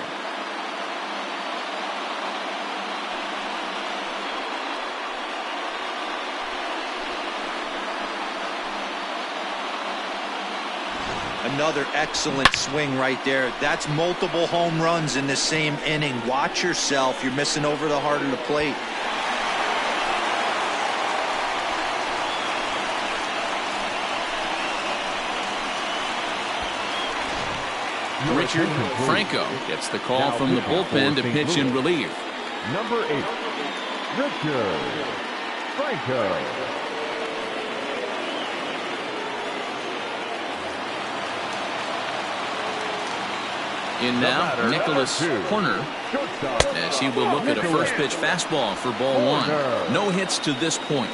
Another excellent swing right there. That's multiple home runs in the same inning. Watch yourself. You're missing over the heart of the plate. Richard Franco gets the call from the bullpen to pitch in relief. Number 8, Richard Franco. In now, Nicholas Horner, as he will look at a first pitch fastball for ball 1. No hits to this point.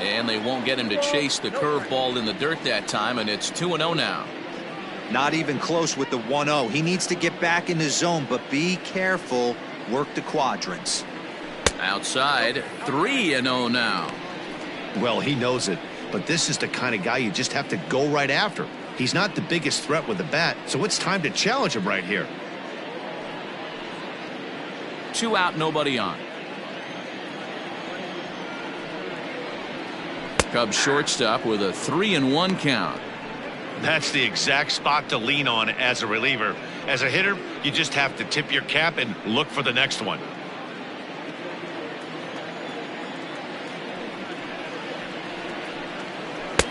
And they won't get him to chase the curveball in the dirt that time, and it's 2-0 now. Not even close with the 1-0. He needs to get back in the zone, but be careful. Work the quadrants. Outside, 3-0 now. Well, he knows it, but this is the kind of guy you just have to go right after. He's not the biggest threat with the bat, so it's time to challenge him right here. 2 out, nobody on. Cubs shortstop with a 3-1 count. That's the exact spot to lean on as a reliever. As a hitter, you just have to tip your cap and look for the next one.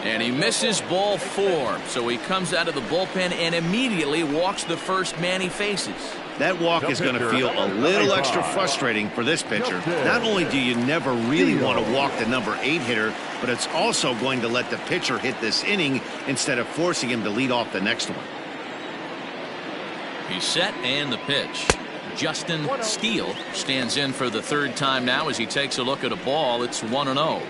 And he misses ball 4. So he comes out of the bullpen and immediately walks the first man he faces. That walk is going to feel a little extra frustrating for this pitcher. Not only do you never really want to walk the number 8 hitter, but it's also going to let the pitcher hit this inning instead of forcing him to lead off the next one. He's set and the pitch. Justin Steele stands in for the 3rd time now as he takes a look at a ball. It's 1-0.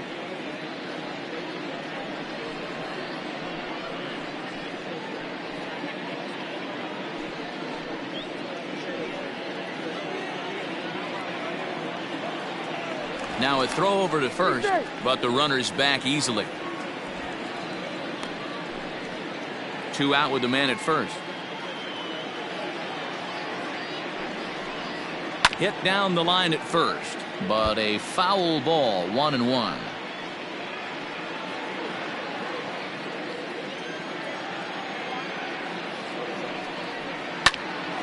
Now a throw over to first, but the runner's back easily. 2 out with the man at first. Hit down the line at first, but a foul ball, 1-1.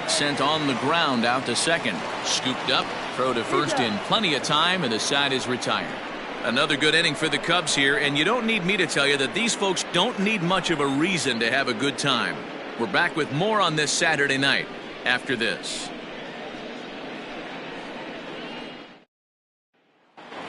Sent on the ground out to second. Scooped up, throw to first in plenty of time, and the side is retired. Another good inning for the Cubs here, and you don't need me to tell you that these folks don't need much of a reason to have a good time. We're back with more on this Saturday night after this.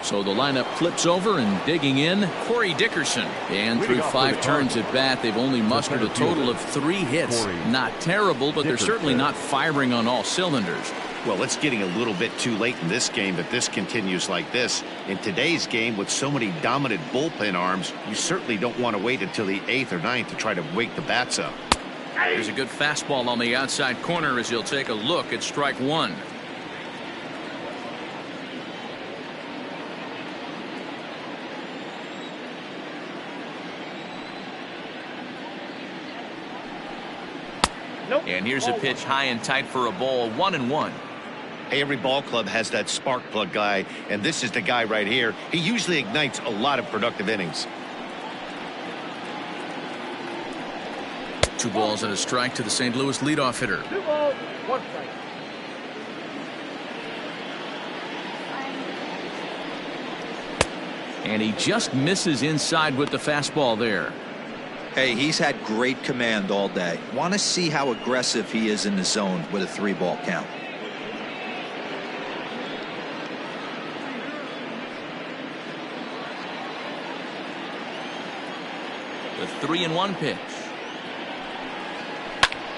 So the lineup flips over and digging in, Corey Dickerson. And through 5 turns at bat, they've only mustered a total of 3 hits. Not terrible, but they're certainly not firing on all cylinders. Well, it's getting a little bit too late in this game that this continues like this. In today's game, with so many dominant bullpen arms, you certainly don't want to wait until the 8th or 9th to try to wake the bats up. There's a good fastball on the outside corner as he'll take a look at strike 1. And here's a pitch high and tight for a ball, 1-1. Hey, every ball club has that spark plug guy, and this is the guy right here. He usually ignites a lot of productive innings. 2 balls and a strike to the St. Louis leadoff hitter. 2 balls, 1 strike. And he just misses inside with the fastball there. Hey, he's had great command all day. Want to see how aggressive he is in the zone with a 3-ball count. The 3-1 pitch.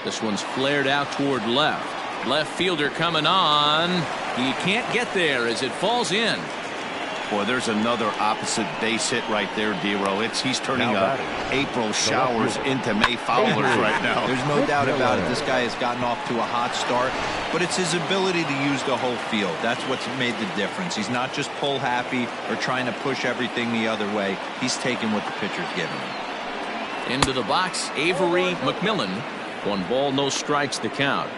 This one's flared out toward left. Left fielder coming on. He can't get there as it falls in. Boy, there's another opposite base hit right there, Dero. He's turning April showers into May foulers right now. There's no doubt about it. This guy has gotten off to a hot start, but it's his ability to use the whole field. That's what's made the difference. He's not just pull happy or trying to push everything the other way. He's taking what the pitcher's giving him. Into the box, Avery McMillan. 1 ball, no strikes the count.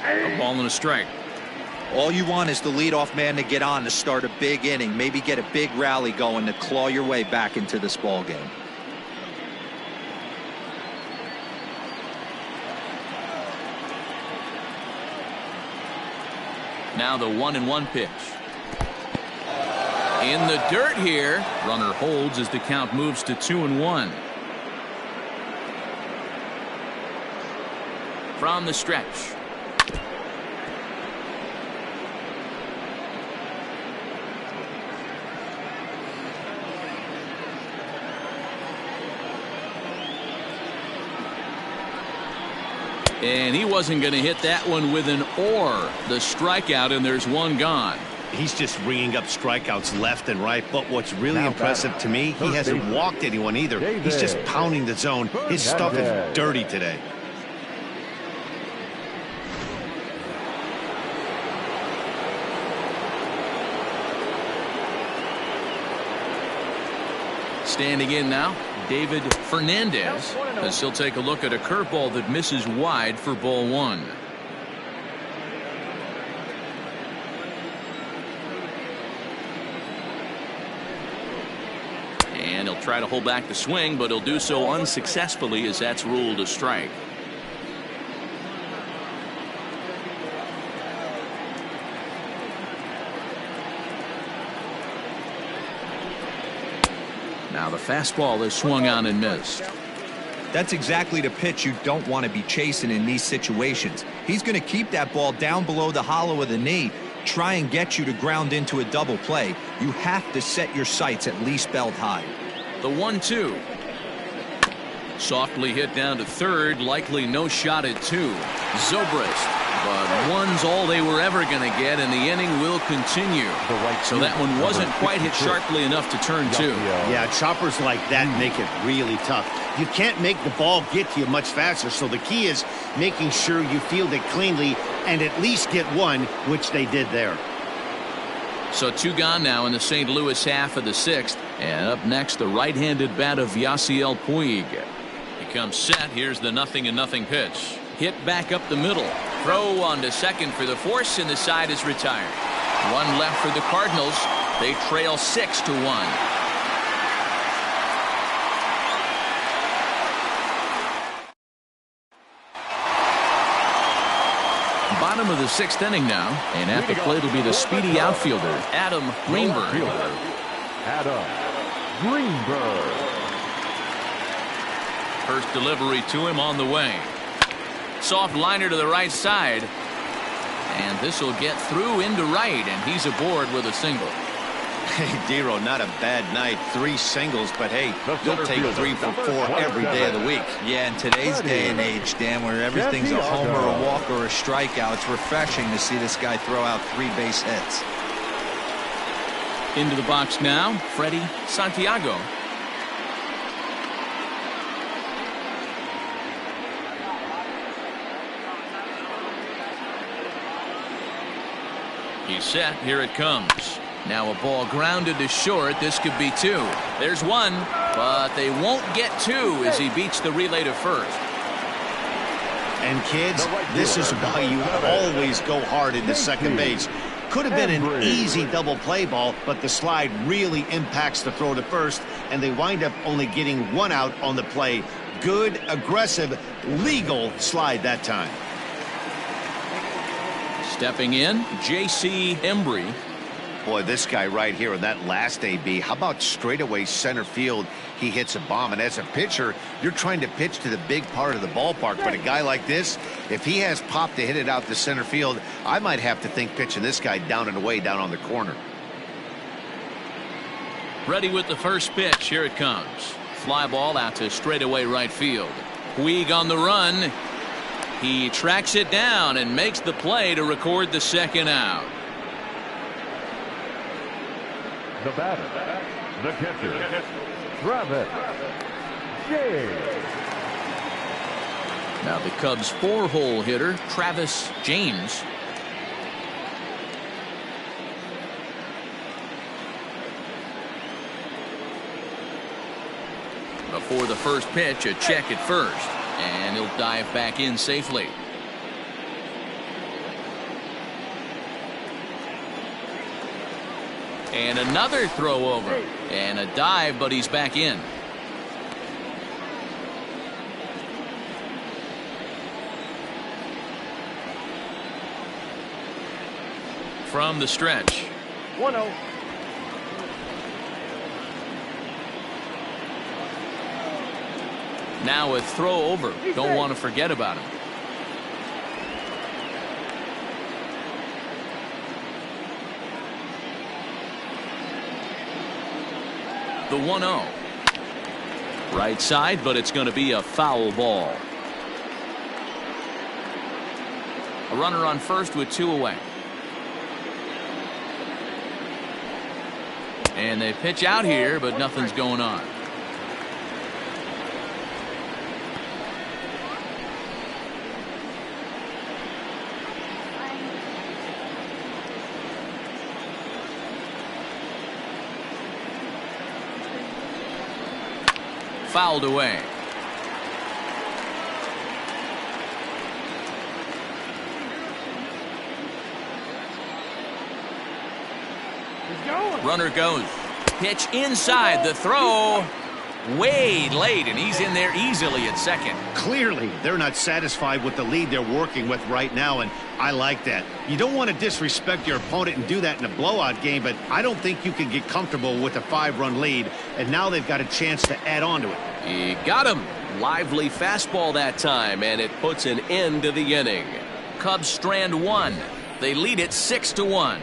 A ball and a strike. All you want is the leadoff man to get on to start a big inning, maybe get a big rally going to claw your way back into this ball game. Now the 1-1 pitch. In the dirt here. Runner holds as the count moves to 2-1. From the stretch. And he wasn't going to hit that one with an or. The strikeout, and there's 1 gone. He's just ringing up strikeouts left and right, but what's really impressive to me, he hasn't walked anyone either. He's just pounding the zone. His stuff is dirty today. Standing in now, David Fernandez, as he'll take a look at a curveball that misses wide for ball 1. And he'll try try to hold back the swing, but he'll do so unsuccessfully as that's ruled a strike. Now the fastball is swung on and missed. That's exactly the pitch you don't want to be chasing in these situations. He's going to keep that ball down below the hollow of the knee, try and get you to ground into a double play. You have to set your sights at least belt high. The 1-2. Softly hit down to third, likely no shot at two. Zobrist. But one's all they were ever going to get, and the inning will continue. So that one wasn't quite hit sharply enough to turn two. Yeah, choppers like that make it really tough. You can't make the ball get to you much faster, so the key is making sure you field it cleanly and at least get one, which they did there. So two gone now in the St. Louis half of the sixth. And up next, the right-handed bat of Yasiel Puig. He comes set. Here's the 0-0 pitch. Hit back up the middle. Throw on to second for the force, and the side is retired. One left for the Cardinals. They trail 6-1. Bottom of the sixth inning now, and at the plate will be the speedy outfielder, Adam Greenberg. Adam Greenberg. First delivery to him on the way. Soft liner to the right side. And this will get through into right, and he's aboard with a single. Hey, Dero, not a bad night. 3 singles, but hey, you'll take 3 for 4 every day of the week. Yeah, in today's day and age, Dan, where everything's a homer, a walk, or a strikeout, it's refreshing to see this guy throw out 3 base hits. Into the box now, Freddie Santiago. He's set. Here it comes. Now a ball grounded to short. This could be 2. There's 1, but they won't get 2 as he beats the relay to first. And kids, this is why you always go hard into second base. Could have been an easy double play ball, but the slide really impacts the throw to first, and they wind up only getting 1 out on the play. Good, aggressive, legal slide that time. Stepping in, J.C. Embry. Boy, this guy right here in that last AB, how about straightaway center field? He hits a bomb, and as a pitcher, you're trying to pitch to the big part of the ballpark, but a guy like this, if he has pop to hit it out to center field, I might have to think pitching this guy down and away down on the corner. Ready with the first pitch. Here it comes. Fly ball out to straightaway right field. Puig on the run. He tracks it down and makes the play to record the second out. The batter, the catcher, Travis James. Now the Cubs' 4-hole hitter, Travis James. Before the first pitch, a check at first. And he'll dive back in safely. And another throw over. And a dive, but he's back in. From the stretch. 1-0. Now a throw over. Don't want to forget about him. The 1-0. Right side, but it's going to be a foul ball. A runner on first with 2 away. And they pitch out here, but nothing's going on. Fouled away. Runner goes. Pitch inside. The throw. way late, and he's in there easily at second. Clearly, they're not satisfied with the lead they're working with right now, and I like that. You don't want to disrespect your opponent and do that in a blowout game, but I don't think you can get comfortable with a 5-run lead, and now they've got a chance to add on to it. He got him. Lively fastball that time, and it puts an end to the inning. Cubs strand one. They lead it 6-1.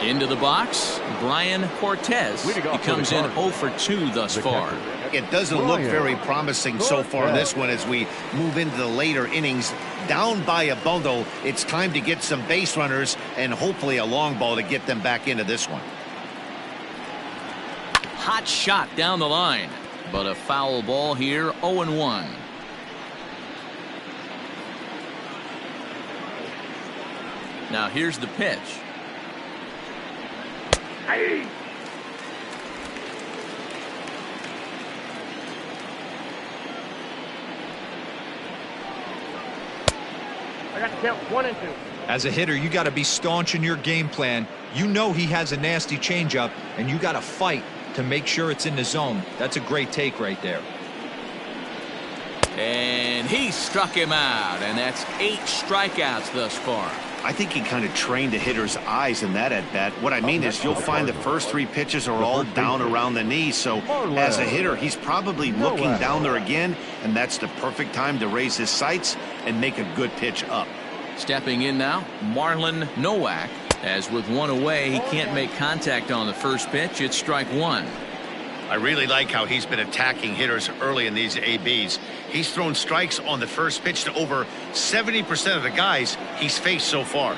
Into the box, Brian Cortez. He comes in 0 for 2 thus far. It doesn't look very promising so far in this one as we move into the later innings. Down by a bundle, it's time to get some base runners and hopefully a long ball to get them back into this one. Hot shot down the line, but a foul ball here, 0-1. Now here's the pitch. Hey. I got to count 1 and 2. As a hitter, you got to be staunch in your game plan. You know he has a nasty changeup, and you got to fight to make sure it's in the zone. That's a great take right there. And he struck him out, and that's 8 strikeouts thus far. I think he kind of trained the hitter's eyes in that at bat. What I mean is you'll find the first 3 pitches are all down around the knee. So as a hitter, he's probably looking down there again, and that's the perfect time to raise his sights and make a good pitch up. Stepping in now, Marlon Nowak. As with 1 away, he can't make contact on the first pitch. It's strike 1. I really like how he's been attacking hitters early in these ABs. He's thrown strikes on the first pitch to over 70% of the guys he's faced so far.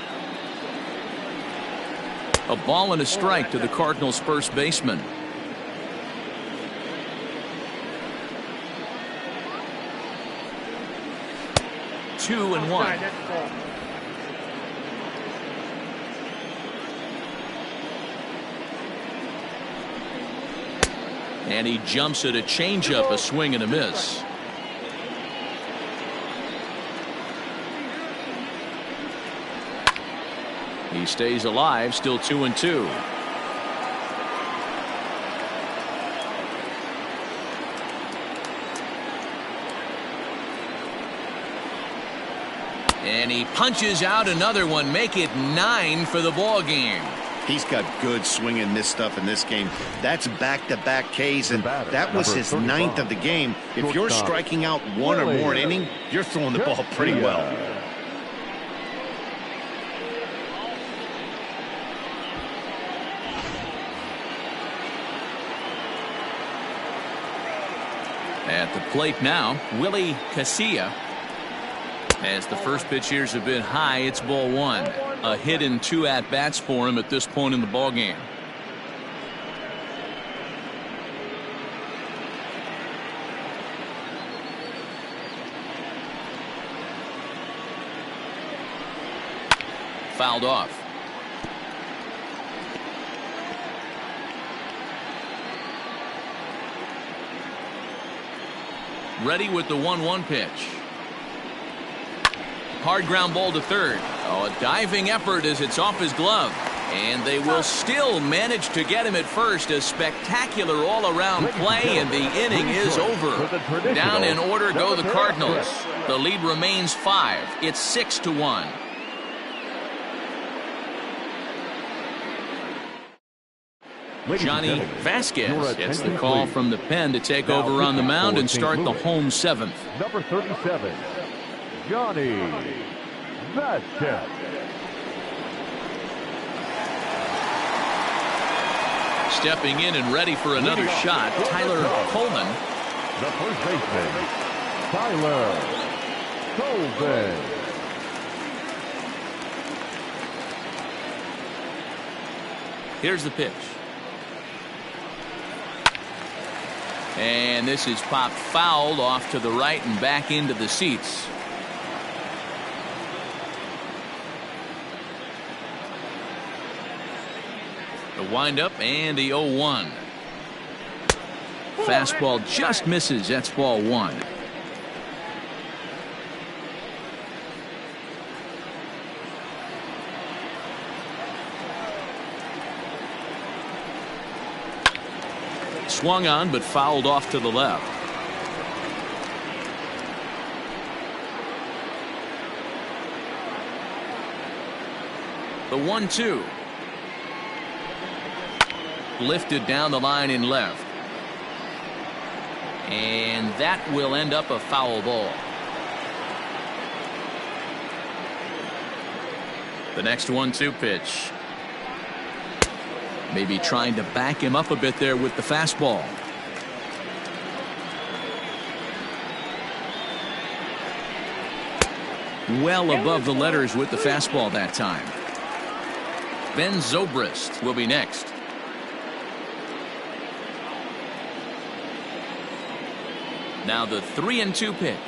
A ball and a strike to the Cardinals' first baseman. Two and 1. And he jumps at a changeup, a swing and a miss. He stays alive, still 2-2. And he punches out another one, make it 9 for the ball game. He's got good swing and miss stuff in this game. That's back-to-back Ks, and that was his 9th of the game. If you're striking out 1 or more an inning, you're throwing the ball pretty well. At the plate now, Willie Casilla. As the first pitch here is a bit high, it's ball 1. A hit in 2 at-bats for him at this point in the ball game. Fouled off. Ready with the 1-1 pitch. Hard ground ball to third. Oh, a diving effort as it's off his glove. And they will still manage to get him at first. A spectacular all-around play, and the inning is over. Down in order go the Cardinals. The lead remains 5. It's 6-1. Johnny Vasquez gets the call from the pen to take over on the mound and start the home 7th. Number 37, Johnny Vasquez. Stepping in and ready for another shot, Tyler Coleman. The first baseman, Tyler Coleman. Here's the pitch. And this is popped fouled off to the right and back into the seats. The windup and the 0-1. Fastball just misses. That's ball one. Swung on but fouled off to the left. The 1-2. Lifted down the line in left. And that will end up a foul ball. The next 1-2 pitch. Maybe trying to back him up a bit there with the fastball. Well above the letters with the fastball that time. Ben Zobrist will be next. Now the 3-2 pitch.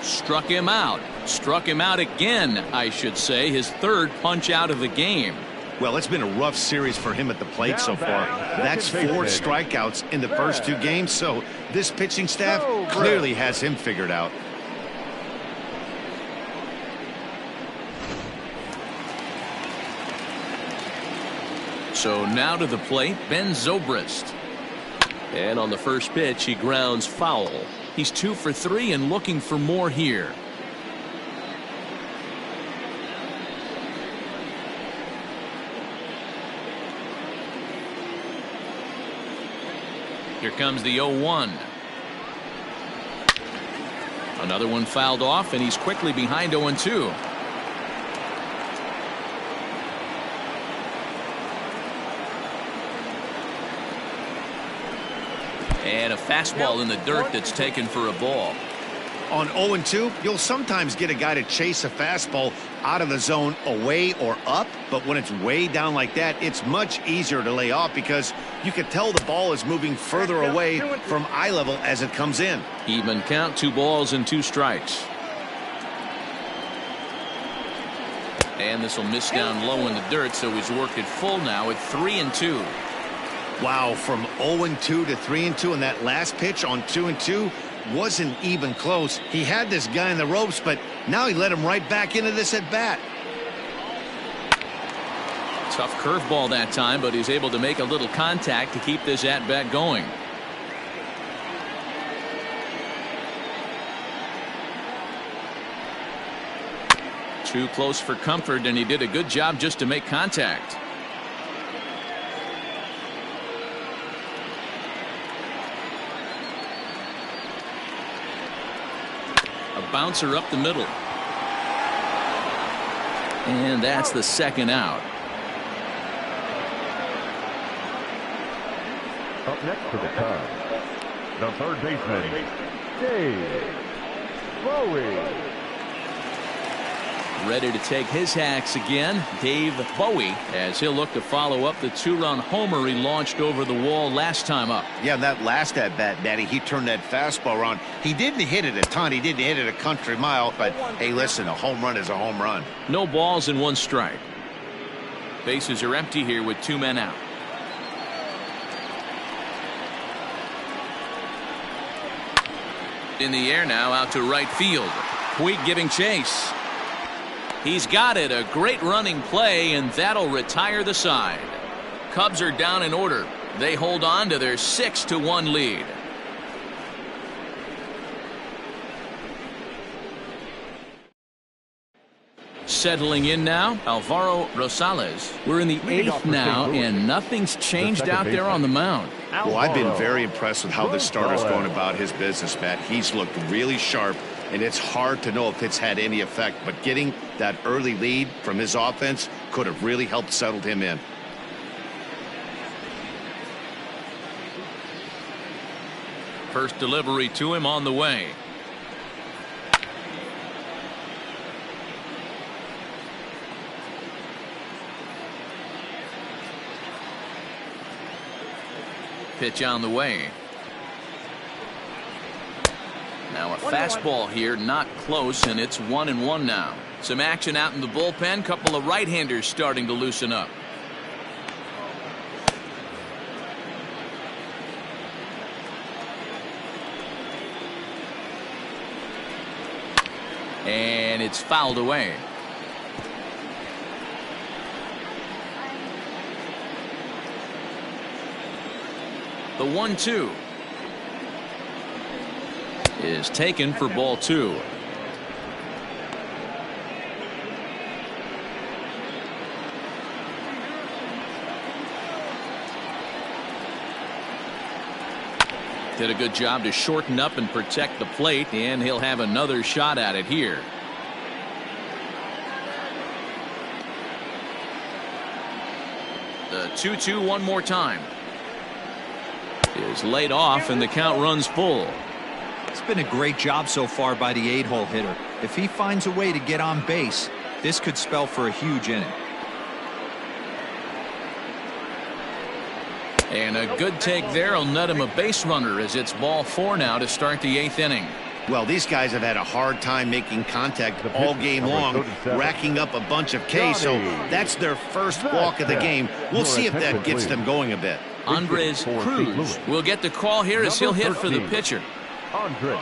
Struck him out. Struck him out again, I should say. His third punch out of the game. Well, it's been a rough series for him at the plate so far. That's 4 strikeouts in the first 2 games, so this pitching staff clearly has him figured out. So now to the plate, Ben Zobrist. And on the first pitch, he grounds foul. He's 2 for 3 and looking for more here. Here comes the 0-1. Another one fouled off, and he's quickly behind 0-2. And a fastball in the dirt that's taken for a ball. On 0-2, you'll sometimes get a guy to chase a fastball out of the zone away or up, but when it's way down like that, it's much easier to lay off because you can tell the ball is moving further away from eye level as it comes in. Even count, 2 balls and 2 strikes. And this will miss down low in the dirt, so he's worked it full now at 3-2. Wow, from 0-2 to 3-2, and that last pitch on 2-2 wasn't even close. He had this guy in the ropes, but now he let him right back into this at bat. Tough curveball that time, but he's able to make a little contact to keep this at bat going. Too close for comfort, and he did a good job just to make contact. Bouncer up the middle. And that's the second out. Up next for the Cubs, the third baseman, Dave Bowie. Ready to take his hacks again, Dave Bowie, as he'll look to follow up the 2-run homer he launched over the wall last time up. Yeah, that last at bat, Daddy, he turned that fastball around. He didn't hit it a ton. He didn't hit it a country mile, but hey, listen, a home run is a home run. No balls and 1 strike. Bases are empty here with 2 men out. In the air now, out to right field. Puig giving chase. He's got it. A great running play, and that'll retire the side. Cubs are down in order. They hold on to their 6-1 lead. Settling in now, Alvaro Rosales. We're in the 8th now, and nothing's changed out there on the mound. Well, I've been very impressed with how this starter's going about his business, Matt. He's looked really sharp, and it's hard to know if it's had any effect, but getting that early lead from his offense could have really helped settle him in. First delivery to him on the way. Pitch on the way. Now a fastball here, not close, and it's 1-1 now. Some action out in the bullpen. Couple of right-handers starting to loosen up. And it's fouled away. The 1-2 is taken for ball 2. Did a good job to shorten up and protect the plate, and he'll have another shot at it here. The 2-2 one more time. Is laid off, and the count runs full. It's been a great job so far by the 8-hole hitter. If he finds a way to get on base, this could spell for a huge inning. And a good take there will net him a base runner, as it's ball 4 now to start the 8th inning. Well, these guys have had a hard time making contact all game long, racking up a bunch of Ks, so that's their first walk of the game. We'll see if that gets them going a bit. Andres Cruz will get the call here as he'll hit for the pitcher. Andres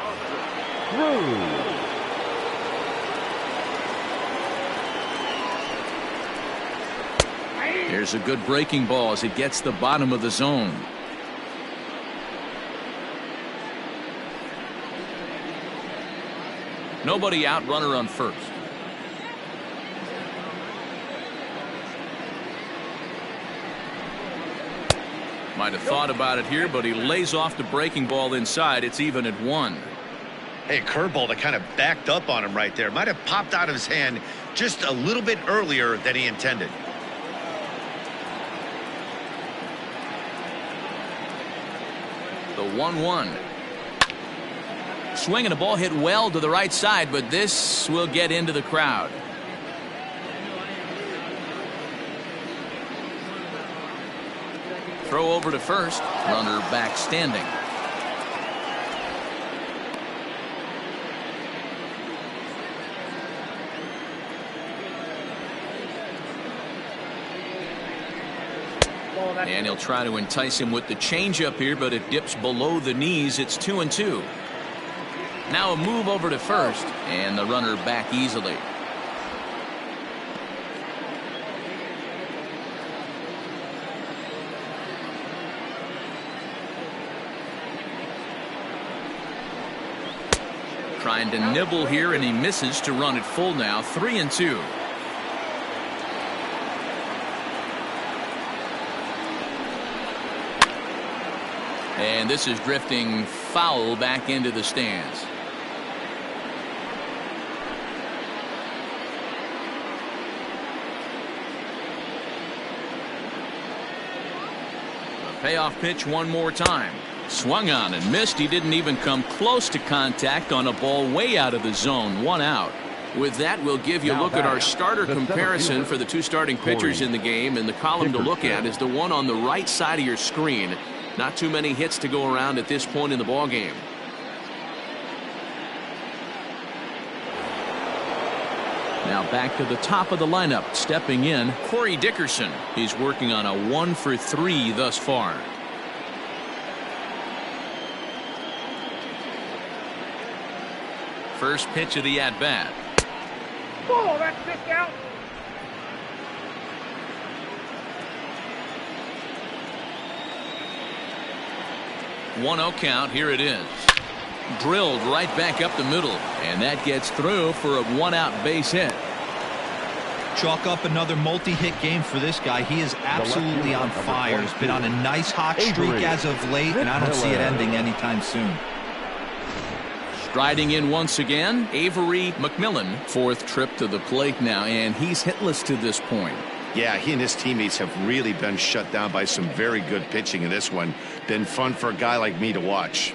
Cruz. Here's a good breaking ball as it gets the bottom of the zone. Nobody out, runner on first. Might have thought about it here, but he lays off the breaking ball inside. It's even at 1. Hey, curveball that kind of backed up on him right there. Might have popped out of his hand just a little bit earlier than he intended. The 1-1. Swing and a ball hit well to the right side, but this will get into the crowd. Throw over to first. Runner back standing. And he'll try to entice him with the changeup here, but it dips below the knees. It's 2-2. Now a move over to first, and the runner back easily. Trying to nibble here, and he misses to run it full now. 3-2. And this is drifting foul back into the stands. A payoff pitch one more time. Swung on and missed. He didn't even come close to contact on a ball way out of the zone. 1 out. With that, we'll give you a look at our starter comparison for the 2 starting pitchers in the game. And the column to look at is the one on the right side of your screen. Not too many hits to go around at this point in the ball game. Now back to the top of the lineup. Stepping in, Corey Dickerson. He's working on a 1 for 3 thus far. First pitch of the at-bat. Oh, that's kicked out. 1-0 count. Here it is. Drilled right back up the middle, and that gets through for a 1-out base hit. Chalk up another multi-hit game for this guy. He is absolutely on fire. He's been on a nice hot streak as of late, and I don't see it ending anytime soon. Striding in once again, Avery McMillan. 4th trip to the plate now, and he's hitless to this point. Yeah, he and his teammates have really been shut down by some very good pitching in this one. Been fun for a guy like me to watch.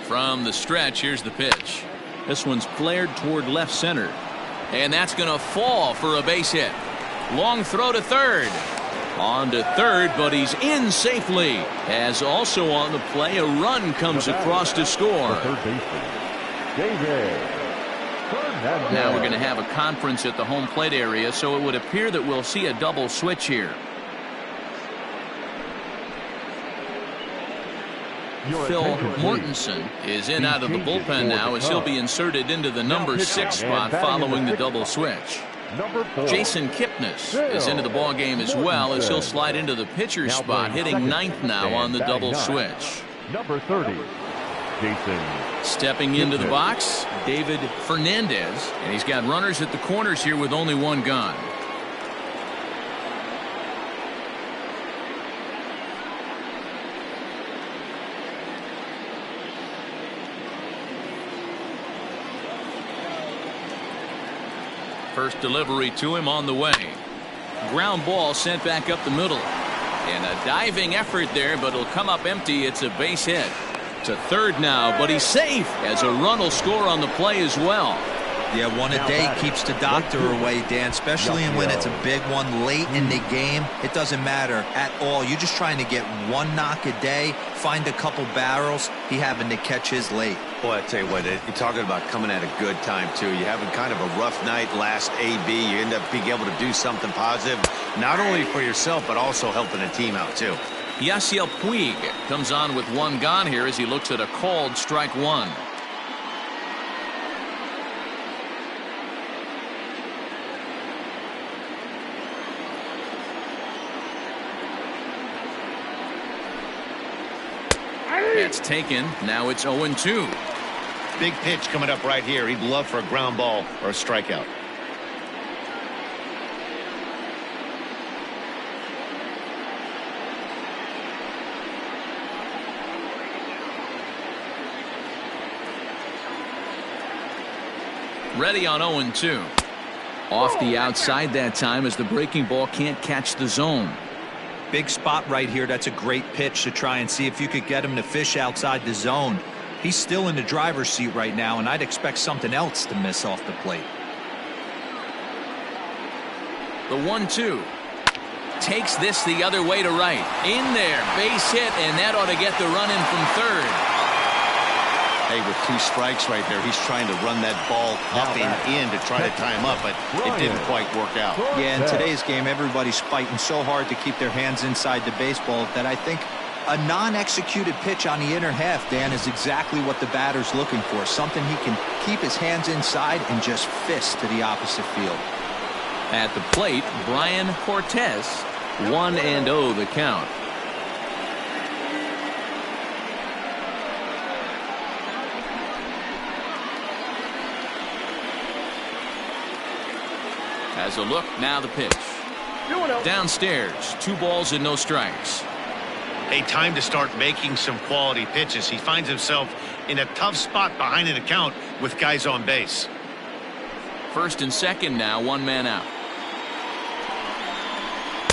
From the stretch, here's the pitch. This one's flared toward left center. And that's going to fall for a base hit. Long throw to third. On to third, but he's in safely. As also on the play, a run comes across to score. The third baseman, David. Now we're going to have a conference at the home plate area, so it would appear that we'll see a double switch here. Phil Mortensen is in out of the bullpen now as he'll be inserted into the number 6 spot following the double switch. Jason Kipnis is into the ball game as well as he'll slide into the pitcher's spot, hitting ninth now on the double switch. Number 30, Jason. Stepping into the box, David Fernandez, and he's got runners at the corners here with only one gone. First delivery to him on the way. Ground ball sent back up the middle. And a diving effort there, but it'll come up empty. It's a base hit. To third now, but he's safe as a run will score on the play as well. Yeah, one a day keeps the doctor away, Dan, especially when it's a big one late in the game. It doesn't matter at all. You're just trying to get one knock a day, find a couple barrels. He happened to catch his late. Boy, I tell you what, you're talking about coming at a good time, too. You're having kind of a rough night last AB. You end up being able to do something positive, not only for yourself, but also helping the team out, too. Yasiel Puig comes on with one gone here as he looks at a called strike one. It's taken. Now it's 0-2. Big pitch coming up right here. He'd love for a ground ball or a strikeout. Ready on 0-2. Off the outside that time as the breaking ball can't catch the zone. Big spot right here. That's a great pitch to try and see if you could get him to fish outside the zone. He's still in the driver's seat right now, and I'd expect something else to miss off the plate. The 1-2. Takes this the other way to right. In there. Base hit, and that ought to get the run in from third. Hey, with 2 strikes right there, he's trying to run that ball up and in to try to tie him up, but it didn't quite work out. Yeah, in today's game, everybody's fighting so hard to keep their hands inside the baseball that I think a non-executed pitch on the inner half, Dan, is exactly what the batter's looking for. Something he can keep his hands inside and just fist to the opposite field. At the plate, Brian Cortez, 1-0 the count. As a look, now the pitch. Downstairs, 2 balls and no strikes. A time to start making some quality pitches. He finds himself in a tough spot behind an account with guys on base. First and second now, 1 man out.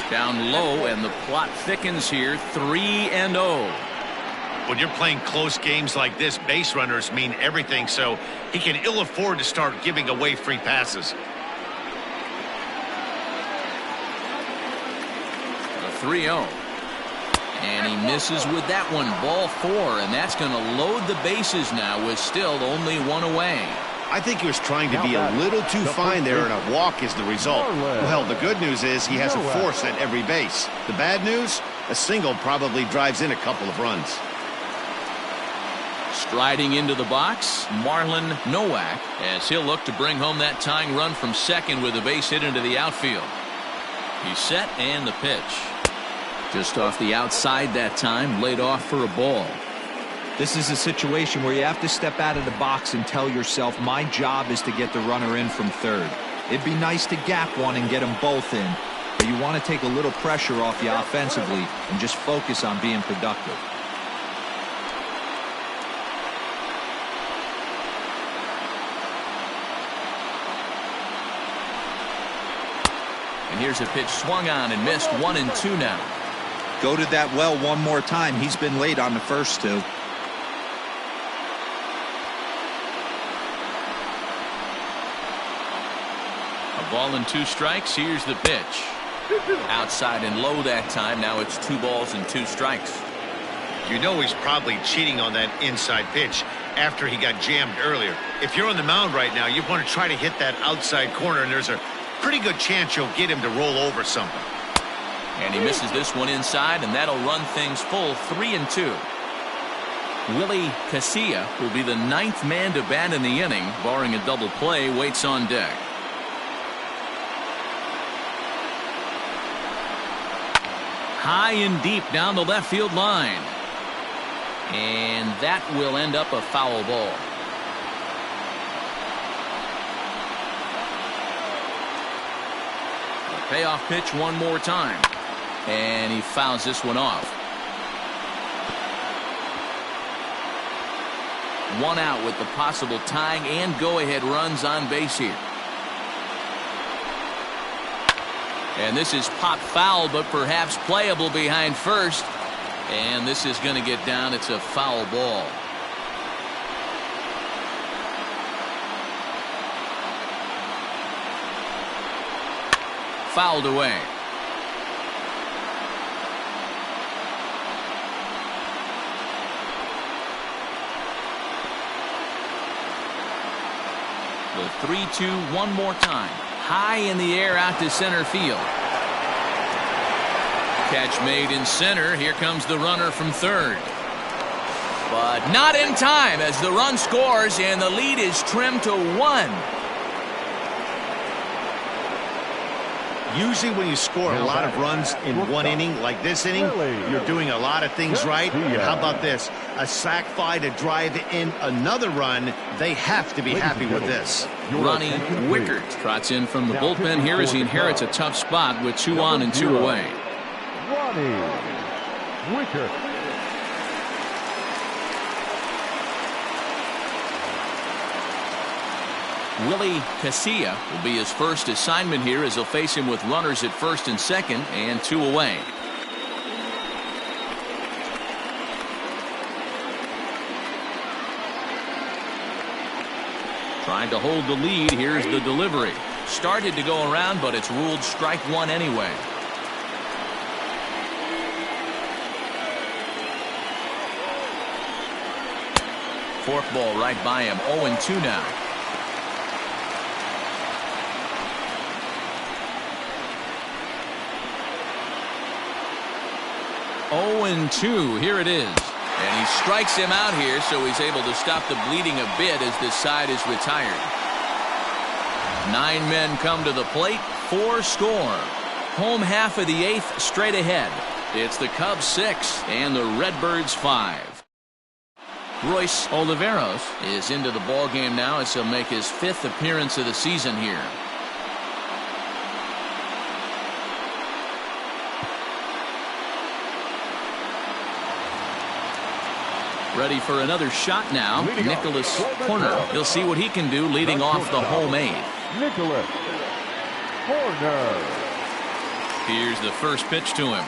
Down low, and the plot thickens here, 3-0. When you're playing close games like this, base runners mean everything, so he can ill afford to start giving away free passes. 3-0. And he misses with that one. Ball 4, and that's going to load the bases now with still only 1 away. I think he was trying to be a little too fine there, and a walk is the result. Well, the good news is he has a force at every base. The bad news, a single probably drives in a couple of runs. Striding into the box, Marlon Nowak, as he'll look to bring home that tying run from second with a base hit into the outfield. He's set, and the pitch. Just off the outside that time, laid off for a ball. This is a situation where you have to step out of the box and tell yourself, my job is to get the runner in from third. It'd be nice to gap one and get them both in, but you want to take a little pressure off you offensively and just focus on being productive. And here's a pitch swung on and missed. 1-2 now. Go to that well one more time. He's been late on the first 2. A ball and 2 strikes. Here's the pitch. Outside and low that time. Now it's 2 balls and 2 strikes. You know he's probably cheating on that inside pitch after he got jammed earlier. If you're on the mound right now, you want to try to hit that outside corner, and there's a pretty good chance you'll get him to roll over something. And he misses this one inside, and that'll run things full 3-2. Willie Casilla will be the 9th man to bat in the inning, barring a double play, waits on deck. High and deep down the left field line. And that will end up a foul ball. A payoff pitch one more time. And he fouls this one off. 1 out with the possible tying and go-ahead runs on base here. And this is pop foul, but perhaps playable behind first. And this is going to get down. It's a foul ball. Fouled away. The 3-2 one more time. High in the air out to center field. Catch made in center. Here comes the runner from third. But not in time as the run scores and the lead is trimmed to 1. Usually when you score a lot of runs in one inning, like this inning, you're doing a lot of things right. And how about this? A sac fly to drive in another run. They have to be happy with this. Ronnie Wickert trots in from the bullpen here as he inherits a tough spot with 2 on and 2 away. Ronnie Wickert. Willie Casilla will be his first assignment here as he'll face him with runners at first and second and 2 away. Trying to hold the lead. Here's the delivery. Started to go around, but it's ruled strike 1 anyway. Forkball right by him. 0-2 now. And 2. Here it is. And he strikes him out here, so he's able to stop the bleeding a bit as this side is retired. 9 men come to the plate. 4 score. Home half of the 8th straight ahead. It's the Cubs 6 and the Redbirds 5. Royce Oliveros is into the ballgame now as he'll make his 5th appearance of the season here. Ready for another shot now. Nicholas Corner. He'll see what he can do leading off the home 8th. Nicholas Corner. Here's the first pitch to him.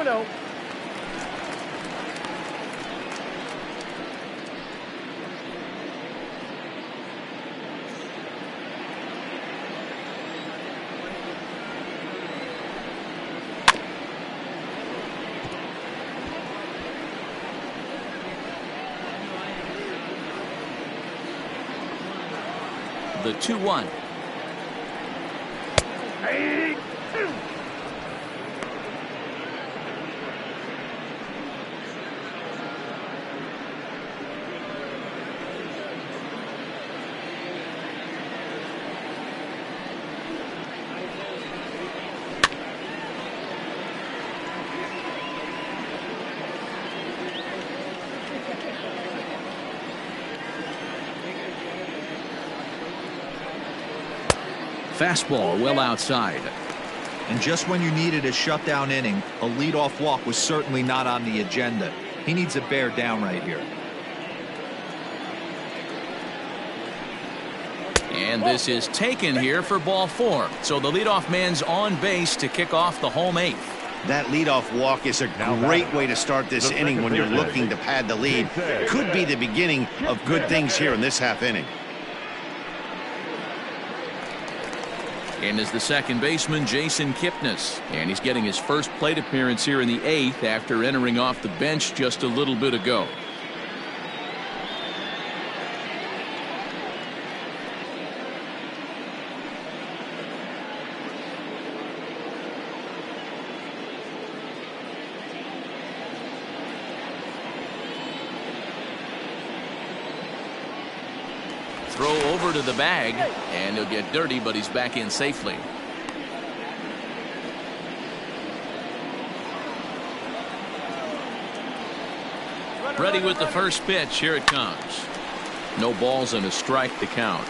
No. The 2-1. Hey. Fastball well outside. And just when you needed a shutdown inning, a leadoff walk was certainly not on the agenda. He needs to bear down right here. And this is taken here for ball 4. So the leadoff man's on base to kick off the home 8th. That leadoff walk is a great way to start this inning when you're looking to pad the lead. Could be the beginning of good things here in this half inning. And is the second baseman, Jason Kipnis. And he's getting his first plate appearance here in the 8th after entering off the bench just a little bit ago. Throw over to the bag, and he'll get dirty, but he's back in safely. Ready with the first pitch. Here it comes. No balls and a strike to count.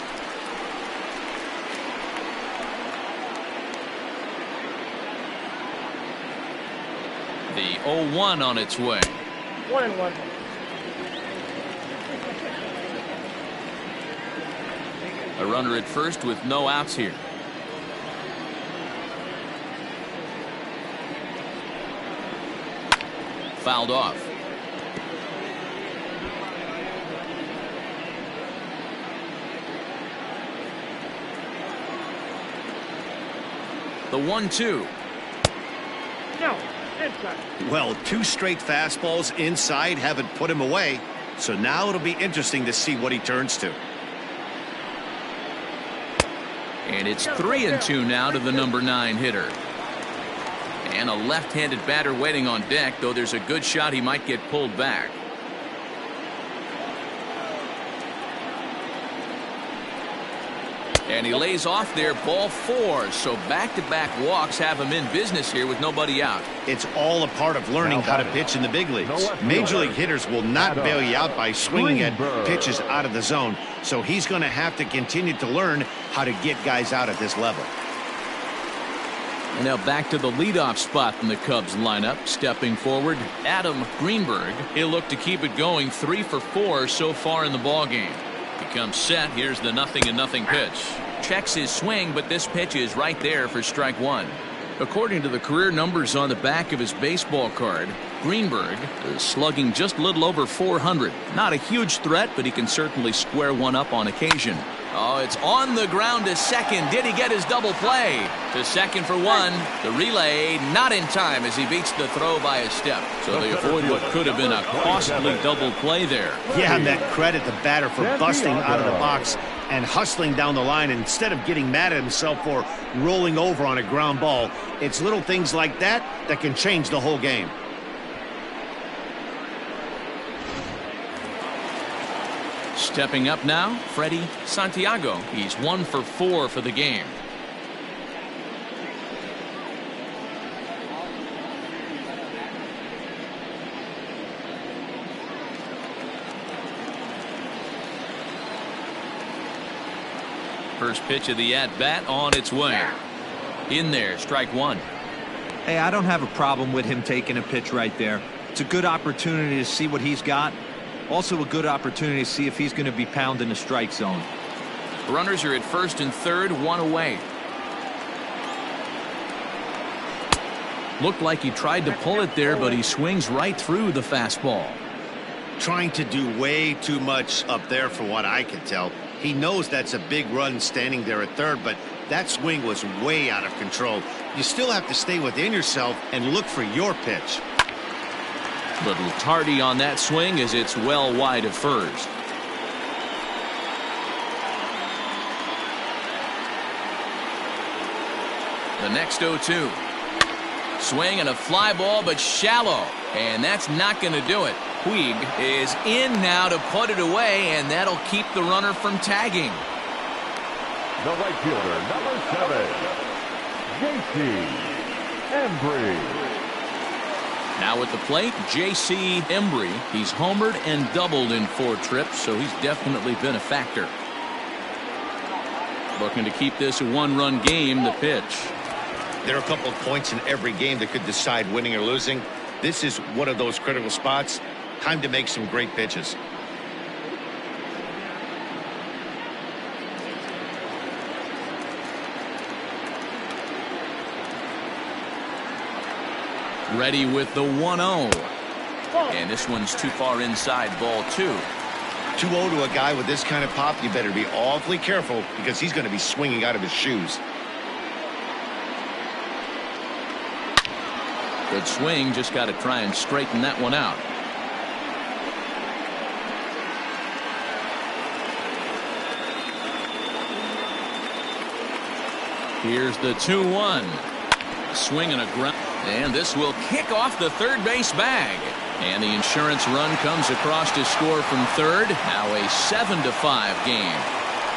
The 0-1 on its way. 1-1. A runner at first with no outs here. Fouled off. The 1-2. No, inside. Well, 2 straight fastballs inside haven't put him away. So now it'll be interesting to see what he turns to. And it's 3-2 now to the number 9 hitter. And a left-handed batter waiting on deck, though there's a good shot he might get pulled back. And he lays off there, ball 4. So back-to-back walks have him in business here with nobody out. It's all a part of learning how to pitch in the big leagues. Major league hitters will not bail you out by swinging at pitches out of the zone. So he's going to have to continue to learn how to get guys out at this level. And now back to the leadoff spot in the Cubs lineup. Stepping forward, Adam Greenberg. He'll look to keep it going. 3 for 4 so far in the ballgame. He comes set. Here's the 0-0 pitch. Checks his swing, but this pitch is right there for strike 1. According to the career numbers on the back of his baseball card, Greenberg is slugging just a little over 400. Not a huge threat, but he can certainly square one up on occasion. Oh, it's on the ground to second. Did he get his double play? To second for 1. The relay not in time as he beats the throw by a step. So they avoid what could have been a costly double play there. Yeah, and that credit the batter for busting out of the box and hustling down the line instead of getting mad at himself for rolling over on a ground ball. It's little things like that that can change the whole game. Stepping up now, Freddie Santiago. He's 1 for 4 for the game. First pitch of the at-bat on its way. In there, strike 1. Hey, I don't have a problem with him taking a pitch right there. It's a good opportunity to see what he's got. Also a good opportunity to see if he's going to be pounding the strike zone. Runners are at first and third, 1 away. Looked like he tried to pull it there, but he swings right through the fastball. Trying to do way too much up there for what I can tell. He knows that's a big run standing there at third, but that swing was way out of control. You still have to stay within yourself and look for your pitch. Little tardy on that swing as it's well wide of first. The next 0-2. Swing and a fly ball, but shallow. And that's not going to do it. Puig is in now to put it away, and that'll keep the runner from tagging. The right fielder, number 7, J.C. Embry. Now at the plate, J.C. Embry. He's homered and doubled in 4 trips, so he's definitely been a factor. Looking to keep this a 1-run game, the pitch. There are a couple of points in every game that could decide winning or losing. This is one of those critical spots. Time to make some great pitches. Ready with the 1-0. And this one's too far inside, ball 2. 2-0 to a guy with this kind of pop, you better be awfully careful because he's going to be swinging out of his shoes. Good swing, just got to try and straighten that one out. Here's the 2-1. Swing and a ground. And this will kick off the third base bag. And the insurance run comes across to score from third. Now a 7-5 game.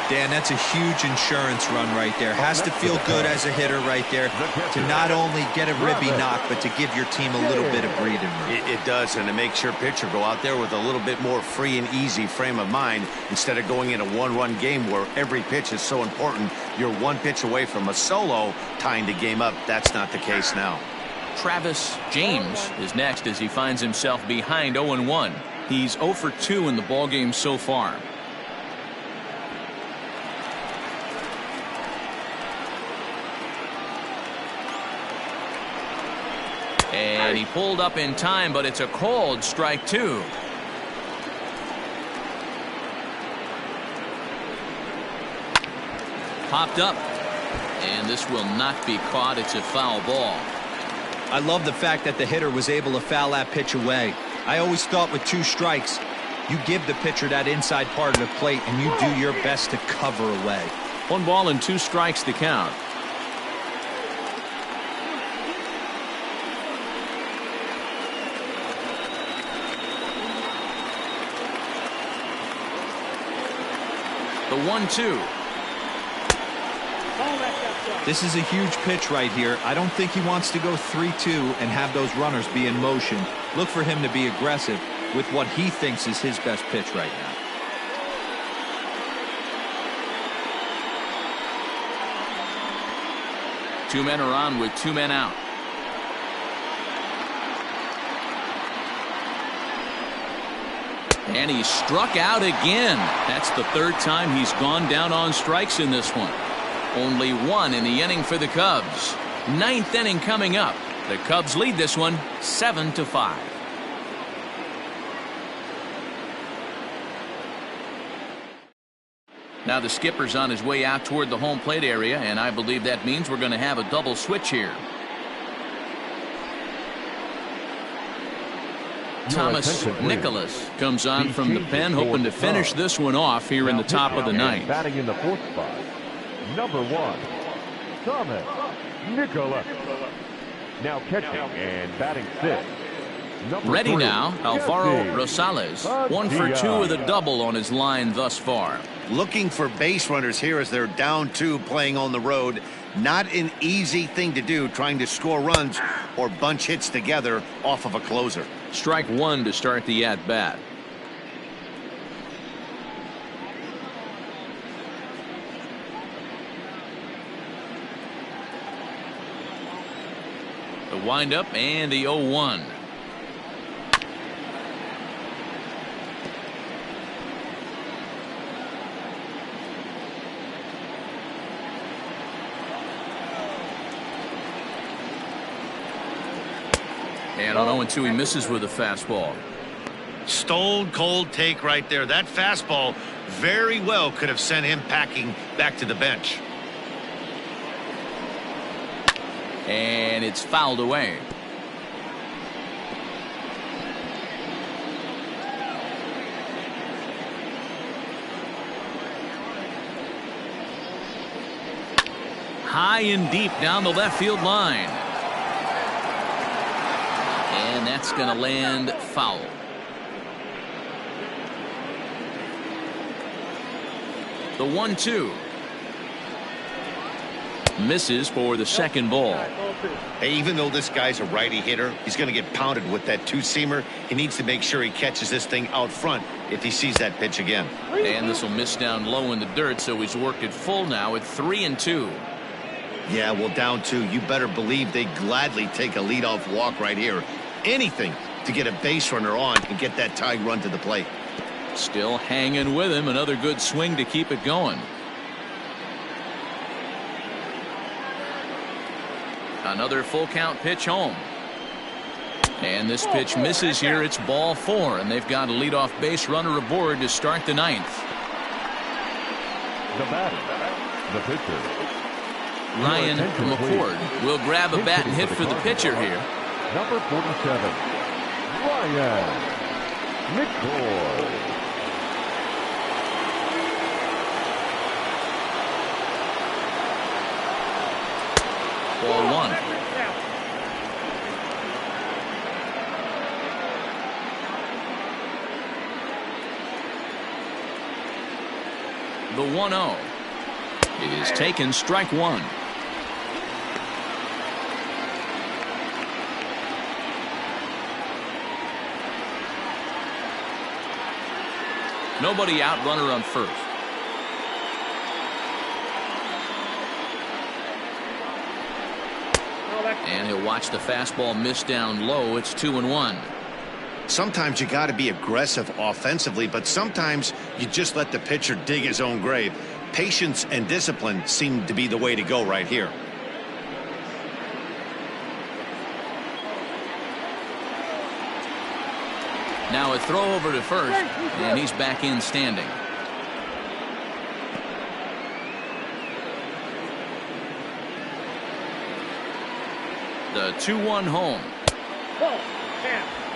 Dan, that's a huge insurance run right there. Has to feel good as a hitter right there to not only get a ribby knock, but to give your team a little bit of breathing room. It does, and it makes your pitcher go out there with a little bit more free and easy frame of mind instead of going in a one-run game where every pitch is so important. You're one pitch away from a solo tying the game up. That's not the case now. Travis James is next as he finds himself behind 0-1. He's 0 for 2 in the ballgame so far. And he pulled up in time, but it's a called strike 2. Popped up. And this will not be caught. It's a foul ball. I love the fact that the hitter was able to foul that pitch away. I always thought with 2 strikes, you give the pitcher that inside part of the plate and you do your best to cover away. 1 ball and 2 strikes to count. The 1-2. This is a huge pitch right here. I don't think he wants to go 3-2 and have those runners be in motion. Look for him to be aggressive with what he thinks is his best pitch right now. Two men are on with 2 men out. And he struck out again. That's the 3rd time he's gone down on strikes in this one. Only 1 in the inning for the Cubs. 9th inning coming up. The Cubs lead this one 7-5. Now the skipper's on his way out toward the home plate area, and I believe that means we're going to have a double switch here. Thomas Nicholas comes on from the pen, hoping to finish this one off here in the top of the 9th. Batting in the 4th spot, number 1, Thomas Nicholas. Now catching and batting 6th, number Ready 3, now, Alvaro Jesse Rosales. 1 for 2 with a double on his line thus far. Looking for base runners here as they're down 2 playing on the road. Not an easy thing to do, trying to score runs or bunch hits together off of a closer. Strike 1 to start the at-bat. The windup and the 0-1. And on 0-2 he misses with a fastball. Stone cold take right there. That fastball very well could have sent him packing back to the bench. And it's fouled away. High and deep down the left field line. And that's going to land foul. The 1-2. Misses for the 2nd ball. Hey, even though this guy's a righty hitter, he's going to get pounded with that 2-seamer. He needs to make sure he catches this thing out front if he sees that pitch again. And this will miss down low in the dirt, so he's worked it full now at 3-2. Yeah, well, down 2, you better believe they gladly take a leadoff walk right here. Anything to get a base runner on and get that tying run to the plate. Still hanging with him. Another good swing to keep it going. Another full count pitch home. And this pitch misses here. It's ball 4, and they've got a leadoff base runner aboard to start the 9th. The batter, the pitcher. Ryan McCord will grab a bat and hit for the pitcher here. Number 47, Ryan McCord. Ball 1. The 1-0. It is taken, strike 1. Nobody out, runner on first. And he'll watch the fastball miss down low. It's 2-1. Sometimes you got to be aggressive offensively, but sometimes you just let the pitcher dig his own grave. Patience and discipline seem to be the way to go right here. Now a throw over to first, and he's back in standing. The 2-1 home.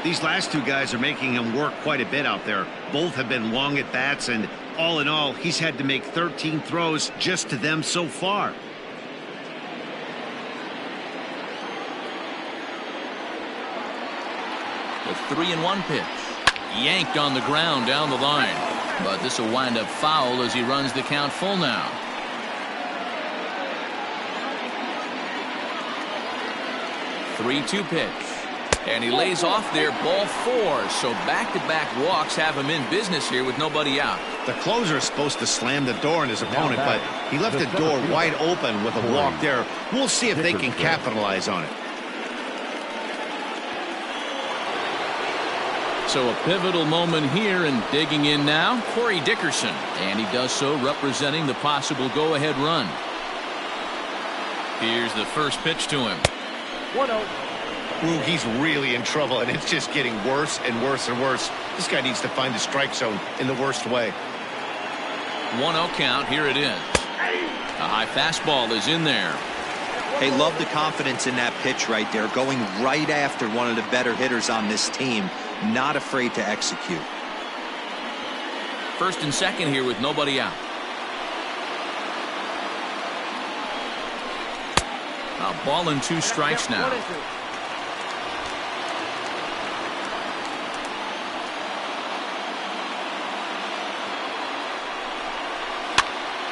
These last two guys are making him work quite a bit out there. Both have been long at bats, and all in all, he's had to make 13 throws just to them so far. The 3-1 pitch. Yanked on the ground down the line. But this will wind up foul as he runs the count full now. The 3-2 pitch. And he lays off there, ball 4. So back-to-back walks have him in business here with nobody out. The closer is supposed to slam the door on his opponent, but he left the door wide open with a walk there. We'll see if they can capitalize on it. So a pivotal moment here, and digging in now, Corey Dickerson. And he does so representing the possible go-ahead run. Here's the first pitch to him. 1-0. Ooh, he's really in trouble, and it's just getting worse and worse and worse. This guy needs to find the strike zone in the worst way. 1-0 count. Here it is. A high fastball is in there. Hey, love the confidence in that pitch right there. Going right after one of the better hitters on this team. Not afraid to execute. First and second here with nobody out. A ball and 2 strikes now.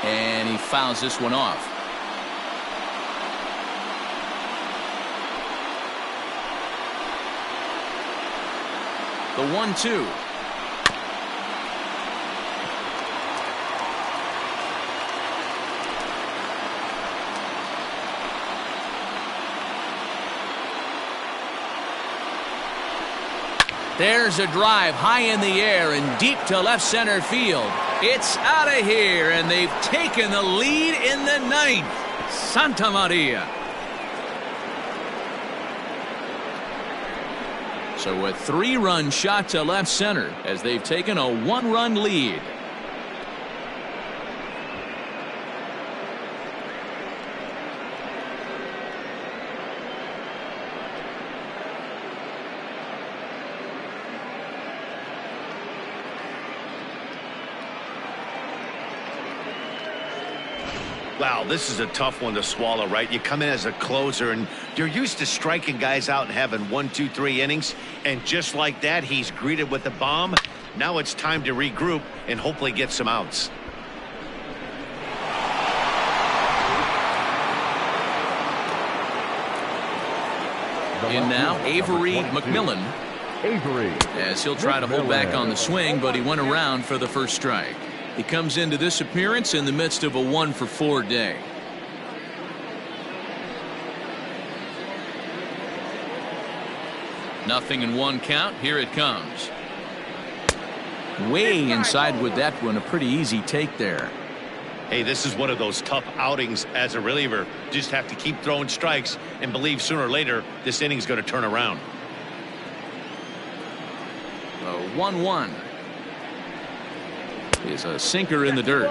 And he fouls this one off. The 1-2. There's a drive high in the air and deep to left center field. It's out of here, and they've taken the lead in the 9th. Santa Maria. So a 3-run shot to left center as they've taken a 1-run lead. Wow, this is a tough one to swallow, right? You come in as a closer, and you're used to striking guys out and having 1, 2, 3 innings. And just like that, he's greeted with a bomb. Now it's time to regroup and hopefully get some outs. In now, Avery McMillan. Avery. As he'll try to hold back on the swing, but he went around for the first strike. He comes into this appearance in the midst of a 1-for-4 day. Nothing in 1 count. Here it comes. Way inside with that one. A pretty easy take there. Hey, this is one of those tough outings as a reliever. Just have to keep throwing strikes and believe sooner or later this inning's going to turn around. 1-1 is a sinker in the dirt.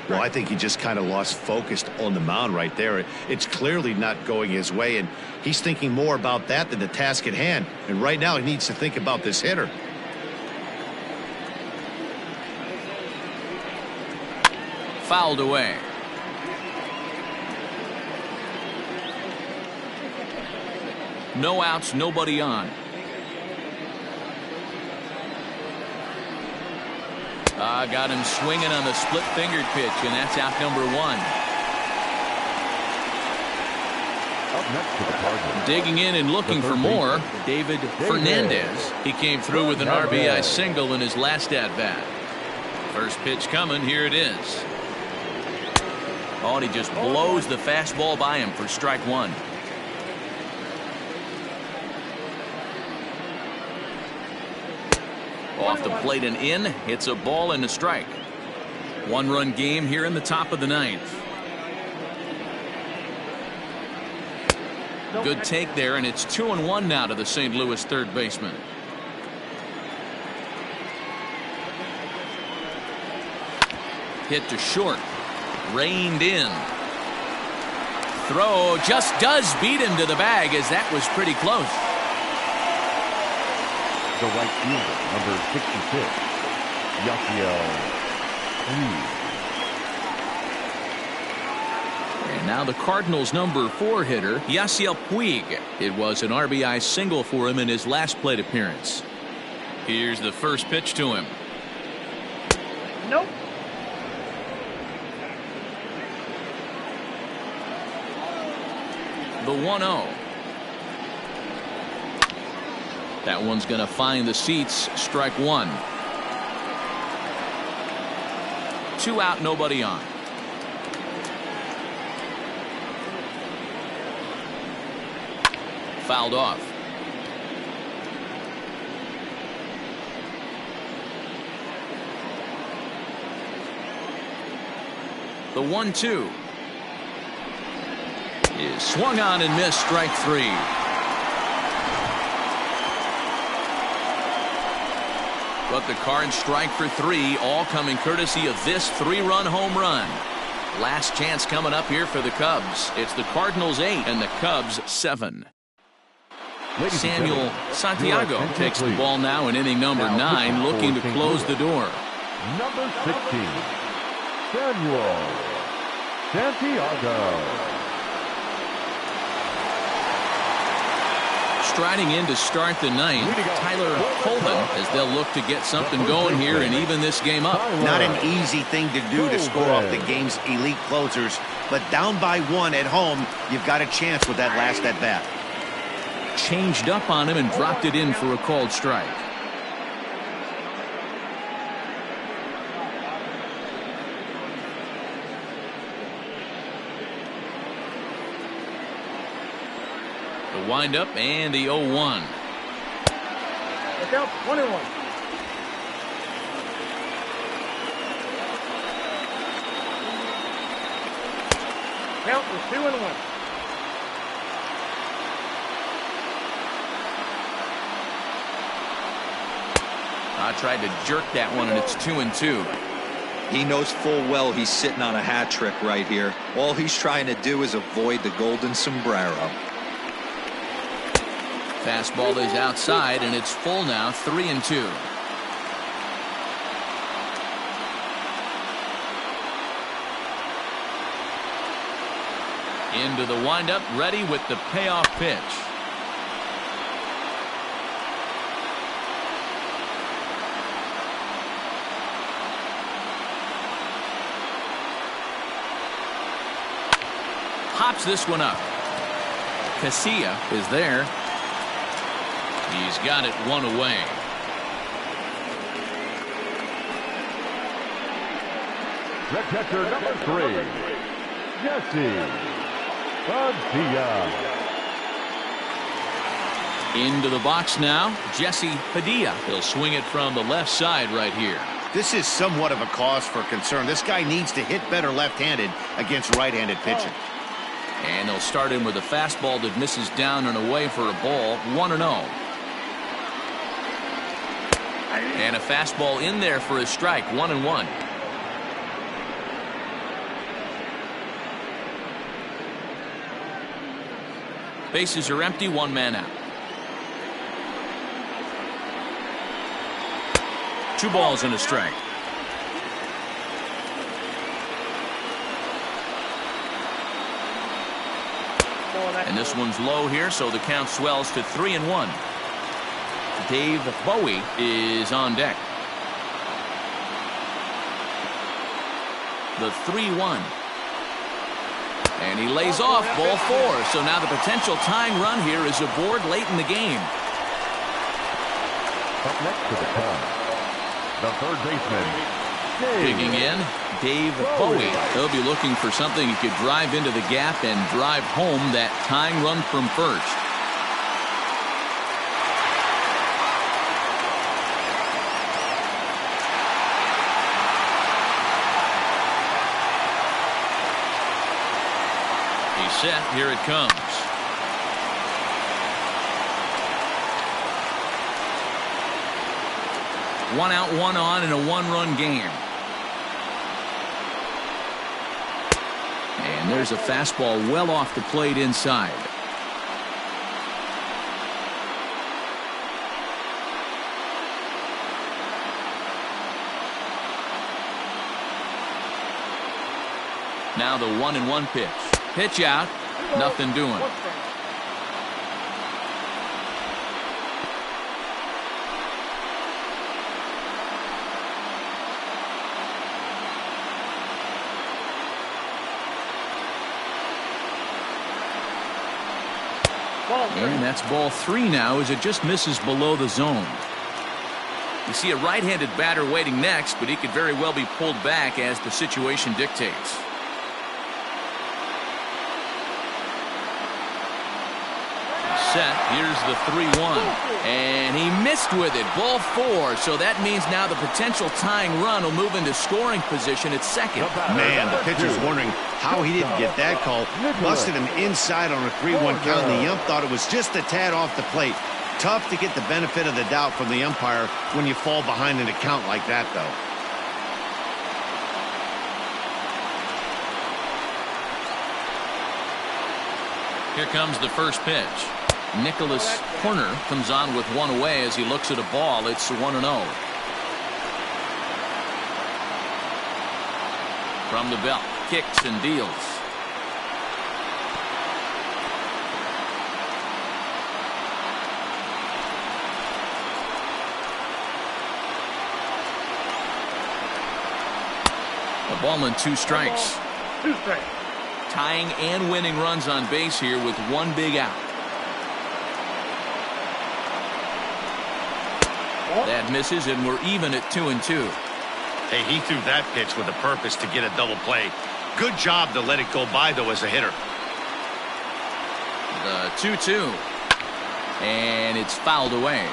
Well, I think he just kind of lost focus on the mound right there. It's clearly not going his way, and he's thinking more about that than the task at hand. And right now, he needs to think about this hitter. Fouled away. No outs, nobody on. Got him swinging on the split-fingered pitch, and that's out number 1. Up next to the Cardinals. Digging in and looking for more, David Fernandez. He came through with an RBI single in his last at-bat. First pitch coming, here it is. Oh, and he just blows the fastball by him for strike 1. Off the plate and in. It's a ball and a strike. 1-run game here in the top of the 9th. Good take there, and it's 2-1 now to the St. Louis third baseman. Hit to short. Reined in. Throw just does beat him to the bag, as that was pretty close. The right fielder, number 66, Yasiel. And now the Cardinals' number 4 hitter, Yasiel Puig. It was an RBI single for him in his last plate appearance. Here's the first pitch to him. Nope. The 1-0. That one's going to find the seats. Strike 1. 2 out, nobody on. Fouled off. The 1-2 is swung on and missed. Strike 3. But the Cards strike for 3, all coming courtesy of this 3-run home run. Last chance coming up here for the Cubs. It's the Cardinals 8 and the Cubs 7. Samuel Santiago takes the ball now in inning number 9, looking to close the door. Number 16, Samuel Santiago. Striding in to start the 9th, Tyler Coleman, as they'll look to get something going here and even this game up. Not an easy thing to do to score off the game's elite closers, but down by 1 at home, you've got a chance with that last at bat. Changed up on him and dropped it in for a called strike. The windup and the 0-1. Look out, 1-1. Count is 2-1. I tried to jerk that one, and it's 2-2. He knows full well he's sitting on a hat trick right here. All he's trying to do is avoid the golden sombrero. Fastball is outside, and it's full now, 3-2. Into the windup, ready with the payoff pitch. Hops this one up. Casilla is there. He's got it 1 away. The catcher, number 3, Jesse Padilla. Into the box now, Jesse Padilla. He'll swing it from the left side right here. This is somewhat of a cause for concern. This guy needs to hit better left-handed against right-handed pitching. And they'll start him with a fastball that misses down and away for a ball. 1-0. And a fastball in there for a strike, 1-1. Bases are empty, one man out. 2 balls and a strike. And this one's low here, so the count swells to 3-1. Dave Bowie is on deck. The 3-1. And he lays off ball 4. So now the potential tying run here is aboard late in the game. Up next to the call, the third baseman, Digging in, Dave Bowie. He'll be looking for something he could drive into the gap and drive home that tying run from first. He's set. Here it comes. One out, one on in a 1-run game. And there's a fastball well off the plate inside. Now the 1-1 pitch. Pitch out. Nothing doing. And that's ball 3 now as it just misses below the zone. You see a right-handed batter waiting next, but he could very well be pulled back as the situation dictates. Set. Here's the 3-1. And he missed with it. Ball 4. So that means now the potential tying run will move into scoring position at second. Man, the pitcher's wondering how he didn't get that call. Busted him inside on a 3-1 count. The ump thought it was just a tad off the plate. Tough to get the benefit of the doubt from the umpire when you fall behind in a count like that, though. Here comes the first pitch. Nicholas Horner comes on with one away as he looks at a ball. It's 1-0. From the belt, kicks and deals. A ball and 2 strikes. 2 strikes. Tying and winning runs on base here with 1 big out. That misses, and we're even at 2-2. Hey, he threw that pitch with a purpose to get a double play. Good job to let it go by, though, as a hitter. The 2-2. And it's fouled away.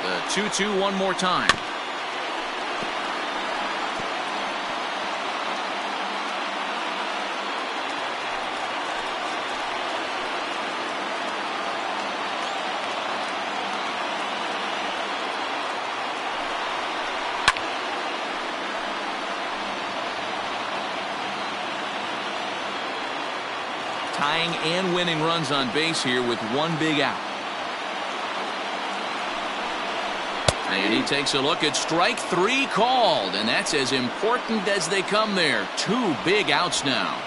The 2-2 one more time. Tying and winning runs on base here with 1 big out. And he takes a look at strike 3 called, and that's as important as they come there. 2 big outs now.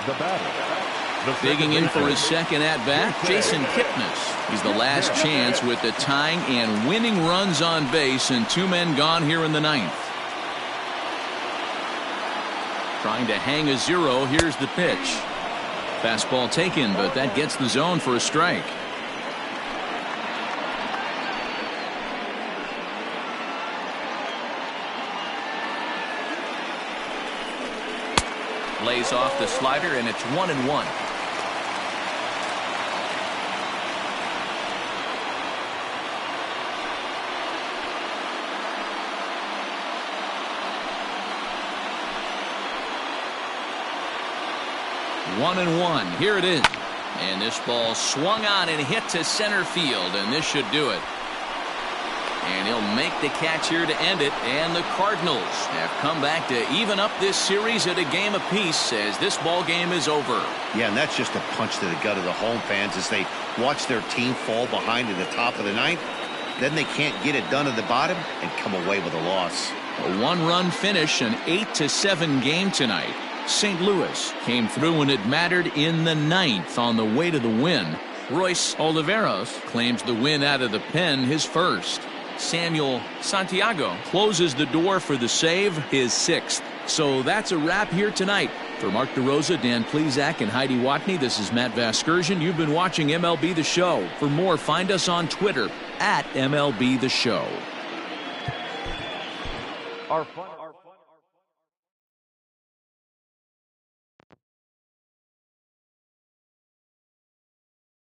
the batter. Digging in for his second at-bat, Jason Kipnis. He's the last chance with the tying and winning runs on base and 2 men gone here in the 9th. Trying to hang a 0. Here's the pitch. Fastball taken, but that gets the zone for a strike. Lays off the slider, and it's 1-1. 1-1. Here it is. And this ball swung on and hit to center field, and this should do it. And he'll make the catch here to end it, and the Cardinals have come back to even up this series at a game apiece as this ball game is over. Yeah, and that's just a punch to the gut of the home fans as they watch their team fall behind in the top of the ninth. Then they can't get it done at the bottom and come away with a loss. A one-run finish, an 8-7 game tonight. St. Louis came through when it mattered in the ninth on the way to the win. Royce Oliveros claims the win out of the pen, his first. Samuel Santiago closes the door for the save, his sixth. So that's a wrap here tonight. For Mark DeRosa, Dan Plesac, and Heidi Watney, this is Matt Vasgersian. You've been watching MLB The Show. For more, find us on Twitter at MLB The Show. Our